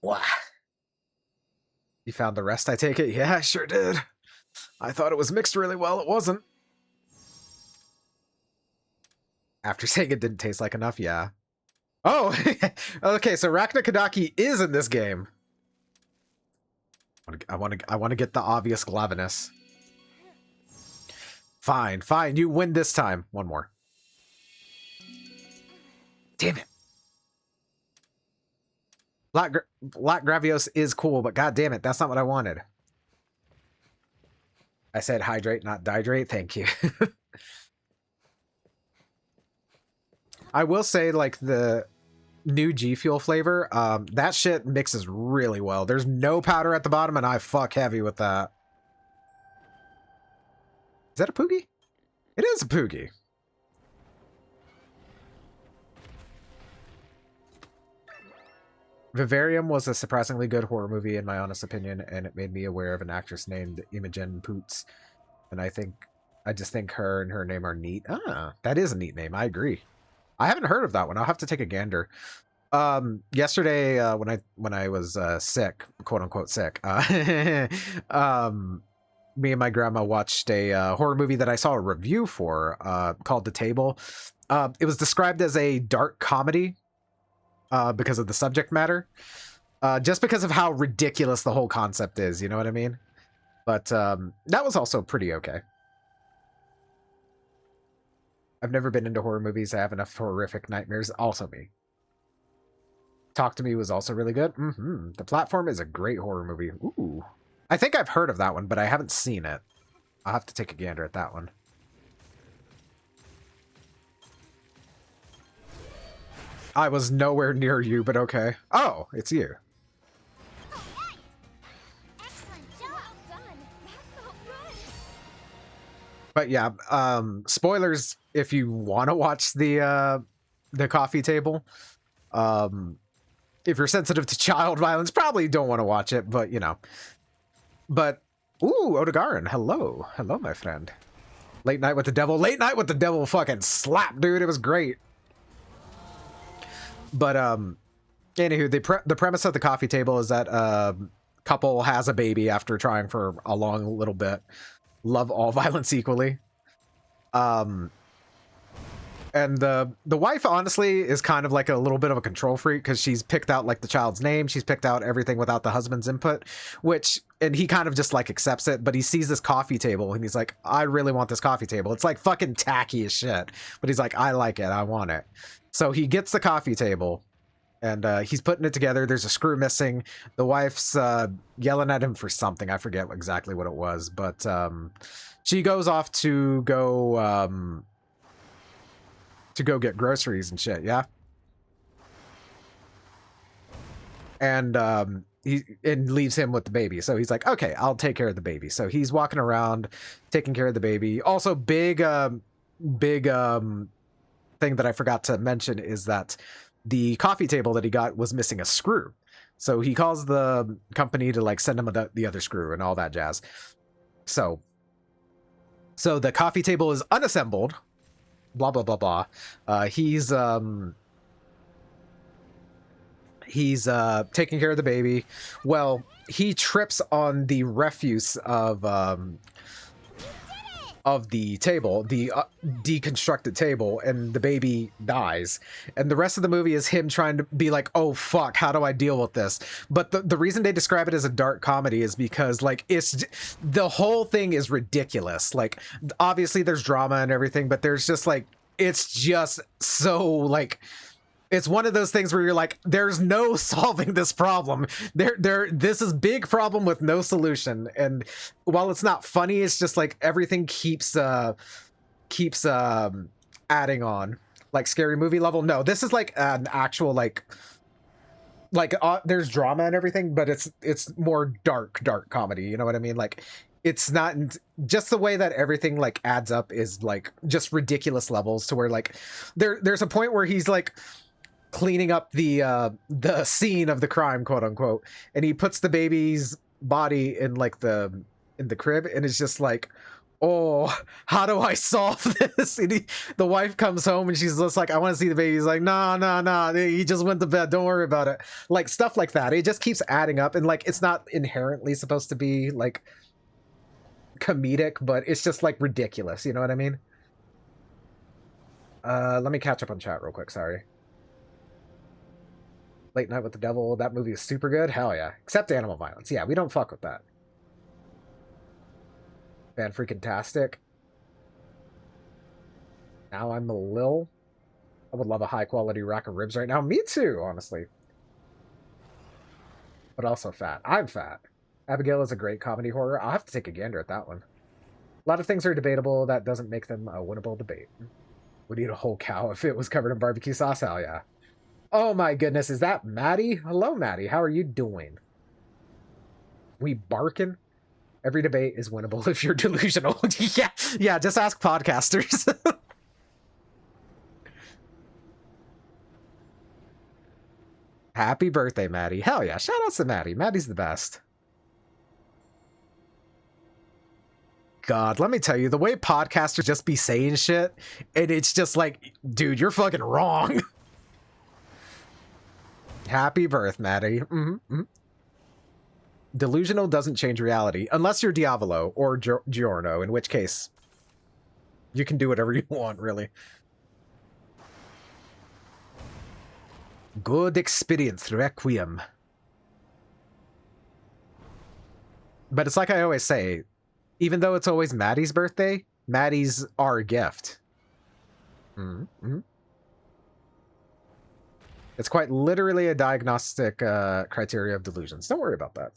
Wow. You found the rest, I take it? Yeah, I sure did. I thought it was mixed really well. It wasn't. After saying it didn't taste like enough, yeah. Oh! Okay, so Rachna Kadaki is in this game. I want to get the obvious Glavenus. Fine, fine. You win this time. One more. Damn it. Black Gravios is cool, but god damn it, that's not what I wanted. I said hydrate, not dihydrate. Thank you. I will say, like, the new G Fuel flavor, that shit mixes really well. There's no powder at the bottom, and I fuck heavy with that. Is that a Poogie? It is a Poogie. Vivarium was a surprisingly good horror movie, in my honest opinion, and it made me aware of an actress named Imogen Poots. And I just think her and her name are neat. Ah, that is a neat name. I agree. I haven't heard of that one. I'll have to take a gander. Yesterday, when I was sick, quote unquote sick, me and my grandma watched a horror movie that I saw a review for, called The Table. It was described as a dark comedy. Because of the subject matter, just because of how ridiculous the whole concept is, you know what I mean? But that was also pretty okay. I've never been into horror movies. I have enough horrific nightmares. Also me. Talk to Me was also really good. The Platform is a great horror movie. Ooh. I think I've heard of that one, but I haven't seen it. I'll have to take a gander at that one. I was nowhere near you, but okay. Oh, it's you. Excellent job. Well done. That felt good. But yeah, spoilers if you want to watch the coffee table. If you're sensitive to child violence, probably don't want to watch it, but you know. But ooh, Odegarin, hello. Hello, my friend. Late Night with the Devil. Late Night with the Devil fucking slapped, dude. It was great. But anywho, the premise of the coffee table is that couple has a baby after trying for a long little bit. Love all violence equally. And the wife honestly is kind of like a little bit of a control freak because she's picked out like the child's name, she's picked out everything without the husband's input, and he kind of just like accepts it. But he sees this coffee table and he's like, I really want this coffee table. It's like fucking tacky as shit, but he's like, I like it, I want it. So he gets the coffee table and he's putting it together. There's a screw missing. The wife's yelling at him for something. I forget exactly what it was, but she goes off to go get groceries and shit. Yeah. and he leaves him with the baby. So he's like, okay, I'll take care of the baby. So he's walking around taking care of the baby. Also, big thing that I forgot to mention is that the coffee table that he got was missing a screw. So he calls the company to like send him the other screw and all that jazz. So the coffee table is unassembled. Blah blah blah blah. He's taking care of the baby. Well, he trips on the refuse of the table, the deconstructed table, and the baby dies. And the rest of the movie is him trying to be like, oh fuck, how do I deal with this? But the reason they describe it as a dark comedy is because like the whole thing is ridiculous. Like obviously there's drama and everything, but there's just like, it's just so like, it's one of those things where you're like, there's no solving this problem. This is big problem with no solution. And while it's not funny, it's just like everything keeps adding on, like Scary Movie level. No, this is like an actual like there's drama and everything, but it's more dark comedy. You know what I mean? Like it's not just the way that everything like adds up is like just ridiculous levels to where like there's a point where he's like cleaning up the scene of the crime, quote unquote, and he puts the baby's body in like in the crib, and it's just like, oh, how do I solve this? And the wife comes home and she's just like, I want to see the baby. He's like, nah, he just went to bed, don't worry about it. Like stuff like that, it just keeps adding up, and like it's not inherently supposed to be like comedic, but it's just like ridiculous, you know what I mean? Let me catch up on chat real quick, sorry. Late Night with the Devil, that movie is super good. Hell yeah. Except animal violence. Yeah, we don't fuck with that. Fan freaking tastic. Now I'm a Lil. I would love a high quality rack of ribs right now. Me too, honestly. But also fat. I'm fat. Abigail is a great comedy horror. I'll have to take a gander at that one. A lot of things are debatable. That doesn't make them a winnable debate. Would eat a whole cow if it was covered in barbecue sauce. Hell yeah. Oh my goodness, is that Maddie? Hello, Maddie. How are you doing? We barking? Every debate is winnable if you're delusional. yeah, just ask podcasters. Happy birthday, Maddie. Hell yeah, shout outs to Maddie. Maddie's the best. God, let me tell you, the way podcasters just be saying shit, and it's just like, dude, you're fucking wrong. Happy birth, Maddie. Delusional doesn't change reality, unless you're Diavolo or Giorno, in which case you can do whatever you want, really. Good experience, Requiem. But it's like I always say, even though it's always Maddie's birthday, Maddie's our gift. It's quite literally a diagnostic criteria of delusions. Don't worry about that.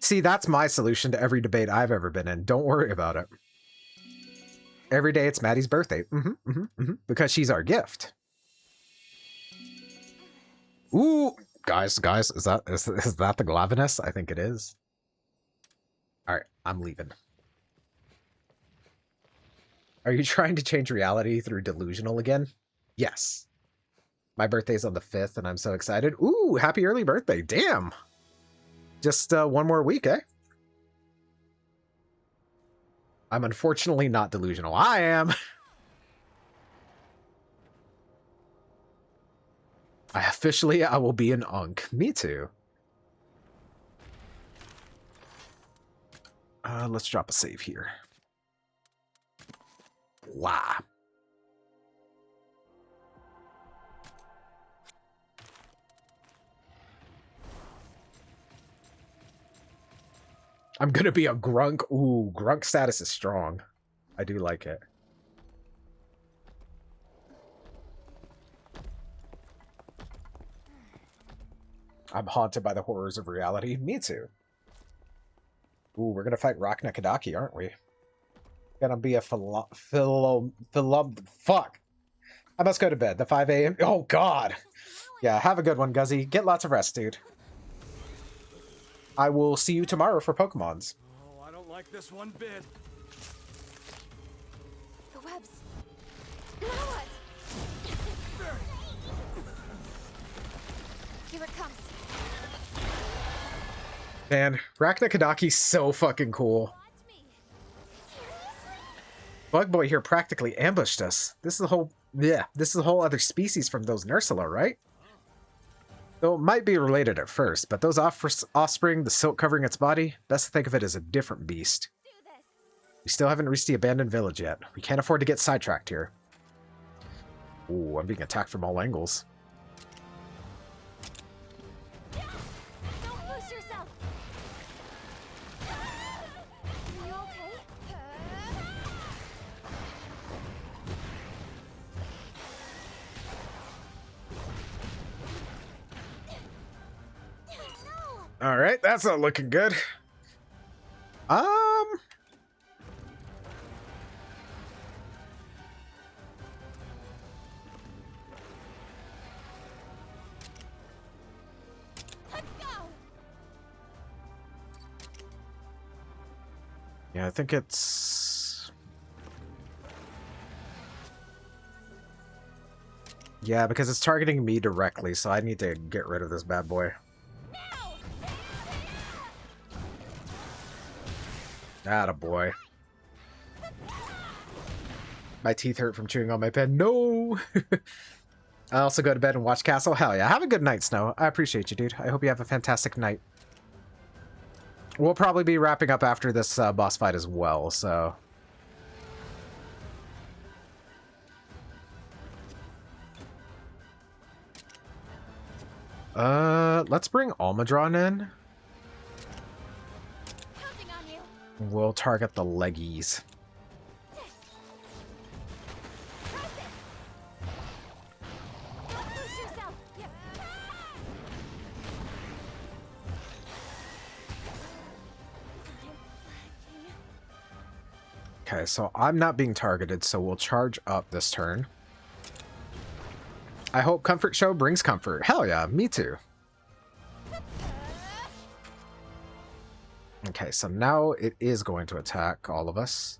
See, that's my solution to every debate I've ever been in. Don't worry about it. Every day it's Maddie's birthday. Because she's our gift. Ooh, guys, is that the Glavinus? I think it is. All right, I'm leaving. Are you trying to change reality through delusional again? Yes. My birthday's on the 5th, and I'm so excited. Ooh, happy early birthday. Damn. Just one more week, eh? I'm unfortunately not delusional. I am. I will be an unk. Me too. Let's drop a save here. Wow. I'm gonna be a grunk. Ooh, grunk status is strong. I do like it. I'm haunted by the horrors of reality. Me too. Ooh, we're gonna fight Rock Nekadaki, aren't we? Gonna be a fuck. I must go to bed. The 5 a.m. Oh God. Yeah, have a good one, Guzzy. Get lots of rest, dude. I will see you tomorrow for Pokemons. Oh, I don't like this one bit. The webs. Now what? Here it comes. Man, Raknakadaki's so fucking cool. Bug Boy here practically ambushed us. This is a whole other species from those Nursula, right? Though it might be related at first, but those offspring, the silk covering its body, best to think of it as a different beast. We still haven't reached the abandoned village yet. We can't afford to get sidetracked here. Ooh, I'm being attacked from all angles. All right, that's not looking good. Let's go. Yeah, I think it's... Yeah, because it's targeting me directly, so I need to get rid of this bad boy. Attaboy. My teeth hurt from chewing on my pen. No! I also go to bed and watch Castle. Hell yeah. Have a good night, Snow. I appreciate you, dude. I hope you have a fantastic night. We'll probably be wrapping up after this boss fight as well, so... Let's bring Almudron in. We'll target the leggies. Okay, so I'm not being targeted, so we'll charge up this turn. I hope Comfort Show brings comfort. Hell yeah, me too. Okay, so now it is going to attack all of us.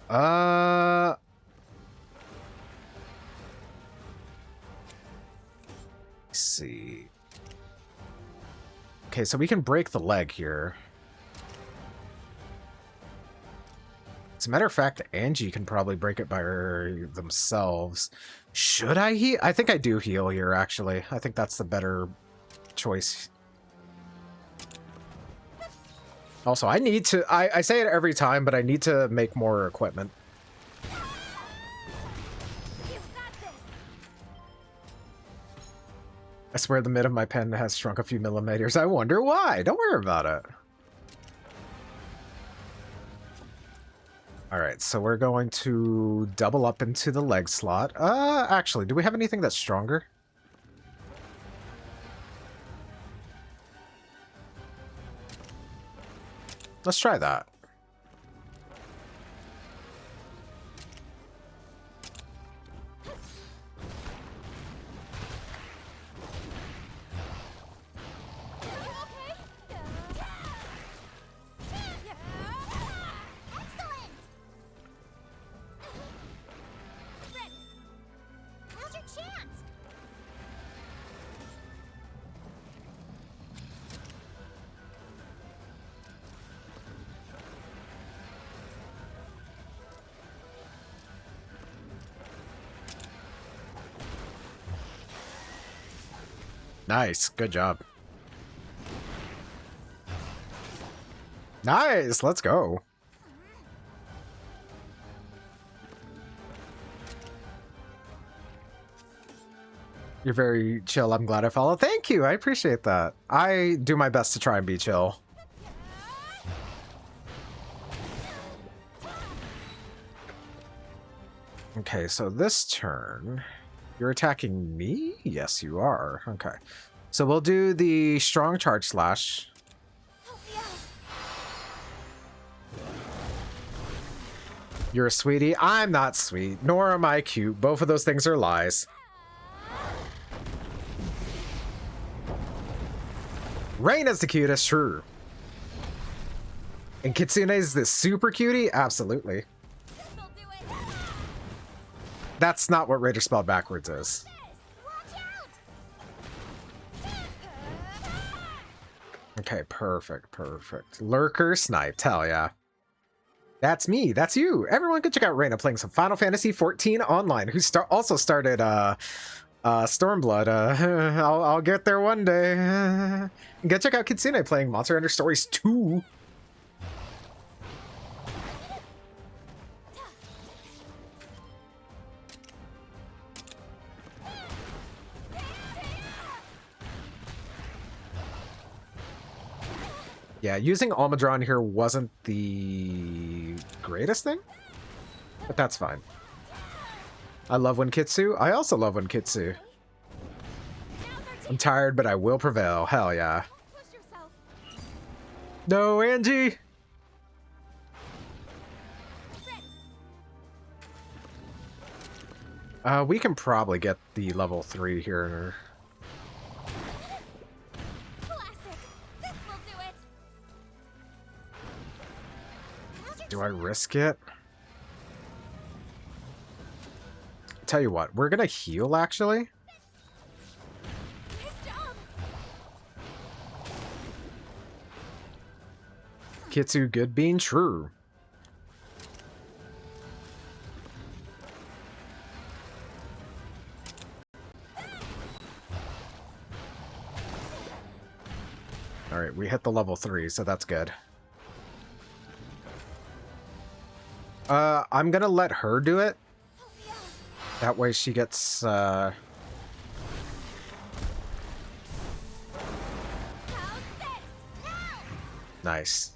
Let's see. Okay, so we can break the leg here. As a matter of fact, Angie can probably break it by themselves. Should I heal? I think I do heal here, actually. I think that's the better choice. Also, I need to... I say it every time, but I need to make more equipment. I swear the mid of my pen has shrunk a few millimeters. I wonder why. Don't worry about it. Alright, so we're going to double up into the leg slot. Actually, do we have anything that's stronger? Let's try that. Nice. Good job. Nice. Let's go. You're very chill. I'm glad I followed. Thank you. I appreciate that. I do my best to try and be chill. Okay, so this turn... You're attacking me? Yes, you are. Okay. So we'll do the strong charge slash. You're a sweetie. I'm not sweet, nor am I cute. Both of those things are lies. Reina's the cutest, true. And Kitsune's the super cutie? Absolutely. That's not what Raider spelled backwards is. Okay, perfect, perfect. Lurker sniped, hell yeah. That's me, that's you. Everyone can check out Reina playing some Final Fantasy XIV Online, who also started Stormblood. I'll get there one day. Go check out Kitsune playing Monster Hunter Stories 2. Yeah, using Almudron here wasn't the greatest thing, but that's fine. I love Winkitsu. I also love Winkitsu. I'm tired, but I will prevail. Hell yeah. No, Angie! We can probably get the level 3 here. Do I risk it? Tell you what, we're gonna heal actually. Kitsu good being true. All right, we hit the level 3, so that's good. I'm gonna let her do it. That way she gets, nice.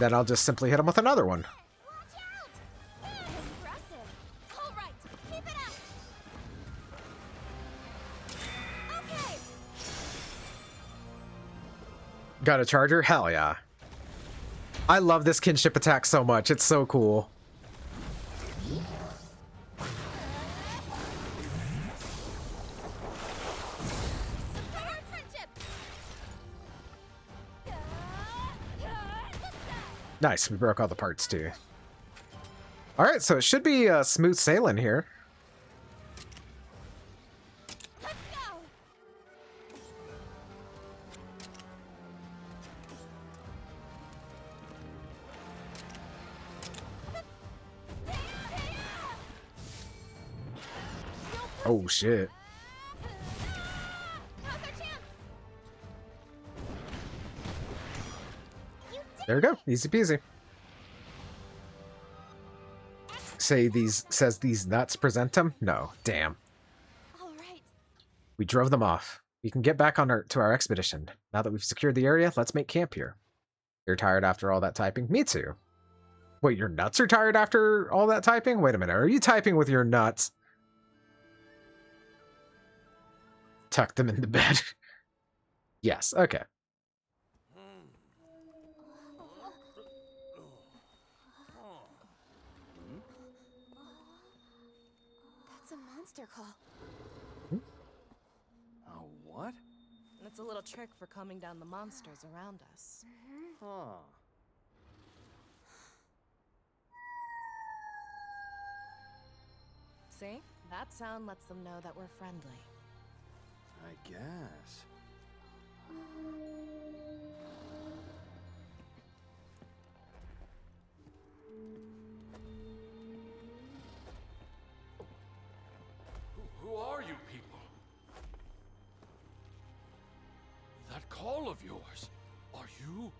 Then I'll just simply hit him with another one. Got a charger? Hell yeah. I love this kinship attack so much. It's so cool. Nice, we broke all the parts too. Alright, so it should be smooth sailing here. Oh shit. There we go, easy peasy. Says these nuts present him? No, damn. All right. We drove them off. We can get back on to our expedition. Now that we've secured the area, let's make camp here. You're tired after all that typing? Me too. Wait, your nuts are tired after all that typing? Wait a minute, are you typing with your nuts? Tuck them into bed. Yes, okay. That's a monster call. Oh, what? It's a little trick for calming down the monsters around us. Huh. See? That sound lets them know that we're friendly. I guess. Who are you people? That call of yours, are you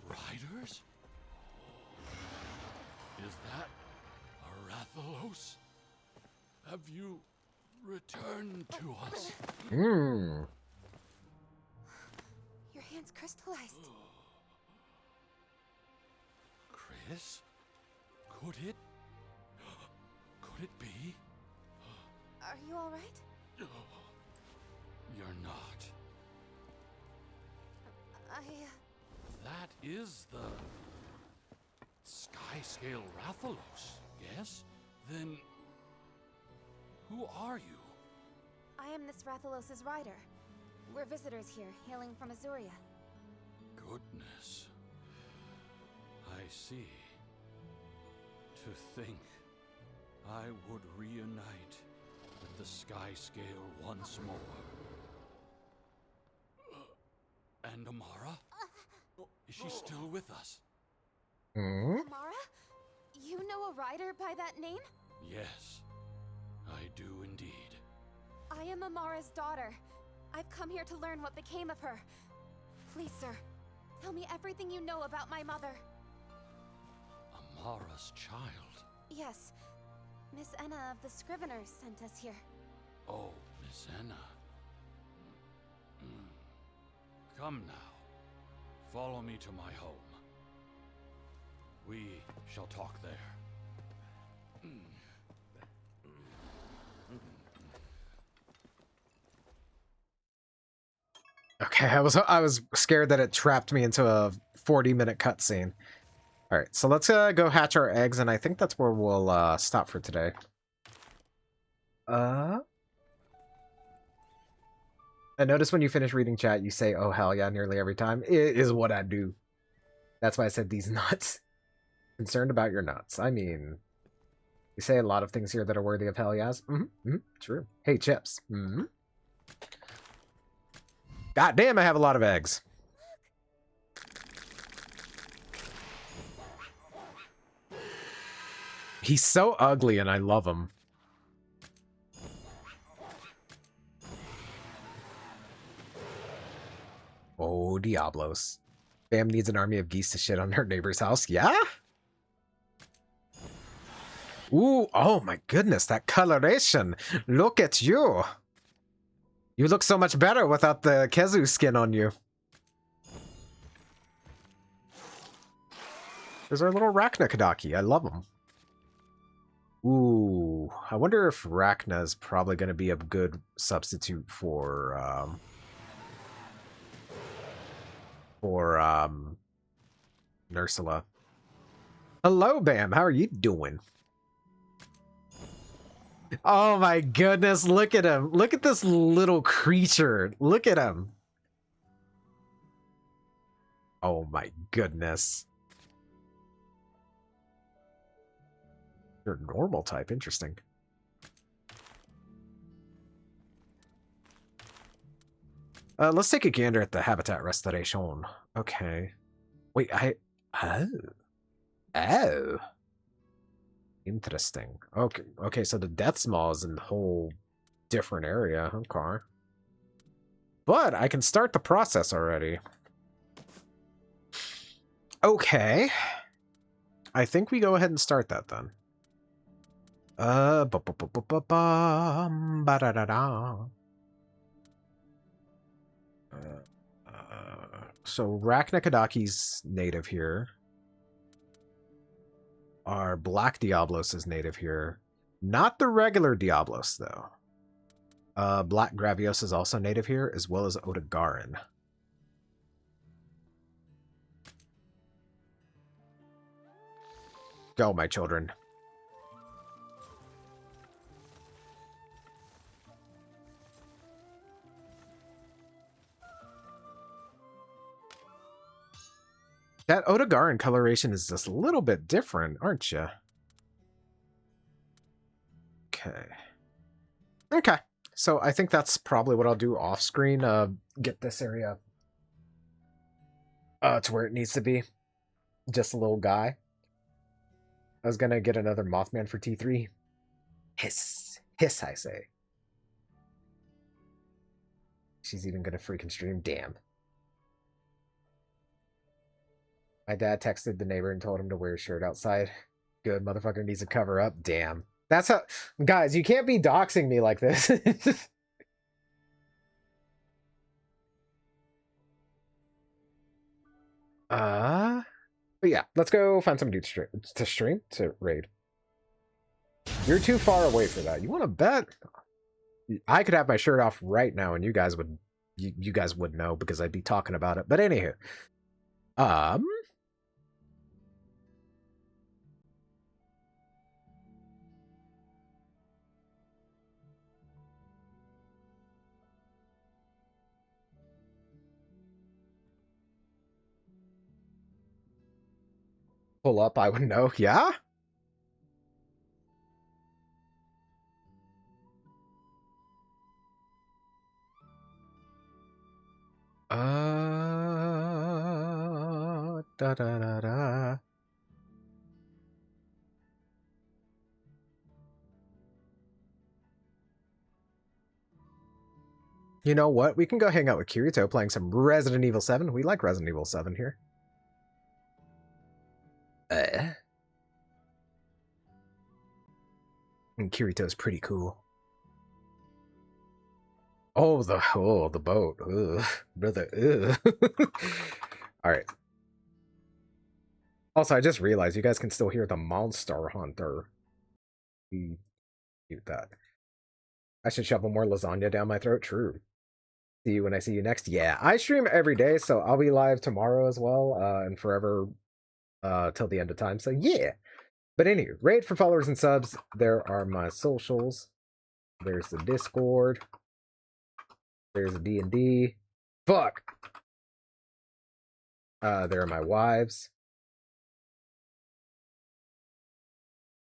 riders? Is that Rathalos? Have you returned to us? Hmm. Your hand's crystallized. Chris? Could it be? Are you all right? You're not. I... That is the Sky Skyscale Rathalos, yes? Then... who are you? I am this Rathalos' rider. We're visitors here, hailing from Azuria. Goodness. I see. To think I would reunite with the Skyscale once more. And Amara? Is she still with us? Amara? You know a rider by that name? Yes, I do indeed. I am Amara's daughter. I've come here to learn what became of her. Please, sir, tell me everything you know about my mother. Amara's child? Yes. Miss Enna of the Scriveners sent us here. Oh, Miss Enna. Come now. Follow me to my home. We shall talk there. Okay, I was scared that it trapped me into a 40-minute cutscene. All right, so let's go hatch our eggs, and I think that's where we'll stop for today. I notice when you finish reading chat, you say, "Oh hell yeah," nearly every time. It is what I do. That's why I said these nuts. Concerned about your nuts. I mean, you say a lot of things here that are worthy of hell yeahs. True. Hey, Chips. God damn, I have a lot of eggs. He's so ugly and I love him. Oh, Diablos. Bam needs an army of geese to shit on her neighbor's house. Yeah? Ooh, oh my goodness, that coloration. Look at you. You look so much better without the Kezu skin on you. There's our little Rachna Kadaki. I love him. Ooh, I wonder if Rachna is probably going to be a good substitute for Nursula. Hello, Bam. How are you doing? Oh my goodness, look at him. Look at this little creature. Look at him. Oh my goodness. You're normal type, interesting. Let's take a gander at the habitat restoration. Okay. Wait, Oh. Interesting. Okay, so the Death's Maw is in a whole different area. Okay. But I can start the process already. Okay. I think we go ahead and start that then. So Rachna Kadaki's native here. Our Black Diablos is native here. Not the regular Diablos, though. Black Gravios is also native here, as well as Odogaron. Go, my children. That Odogaron coloration is just a little bit different, aren't you? Okay. Okay. So I think that's probably what I'll do off screen. Get this area to where it needs to be. Just a little guy. I was gonna get another Mothman for T3. Hiss. Hiss, I say. She's even gonna freaking stream. Damn. My dad texted the neighbor and told him to wear a shirt outside. Good, motherfucker needs to cover up. Damn. That's how... Guys, you can't be doxing me like this. But yeah, let's go find somebody to raid. You're too far away for that. You want to bet? I could have my shirt off right now and you guys would... You guys would know because I'd be talking about it. But anywho. pull up, I would know. Yeah? Da da da da. You know what? We can go hang out with Kirito playing some Resident Evil 7. We like Resident Evil 7 here. And Kirito's pretty cool. Oh, the boat. Ugh, brother. Ugh. All right. Also, I just realized you guys can still hear the Monster Hunter. Cute that. I should shovel more lasagna down my throat. True. See you when I see you next. Yeah, I stream every day, so I'll be live tomorrow as well, and forever till the end of time. So yeah. But anyway, raid for followers and subs. There are my socials. There's the Discord. There's a D&D. Fuck. There are my wives.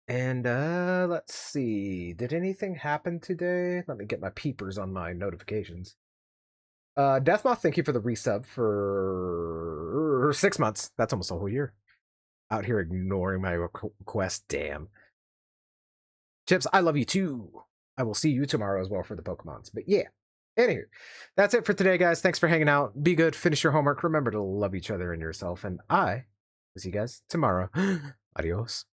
And let's see. Did anything happen today? Let me get my peepers on my notifications. Deathmoth, thank you for the resub for 6 months. That's almost a whole year. Out here ignoring my request. Damn. Chips, I love you too. I will see you tomorrow as well for the Pokemons. But yeah. Anywho, that's it for today, guys. Thanks for hanging out. Be good. Finish your homework. Remember to love each other and yourself. And I will see you guys tomorrow. Adios.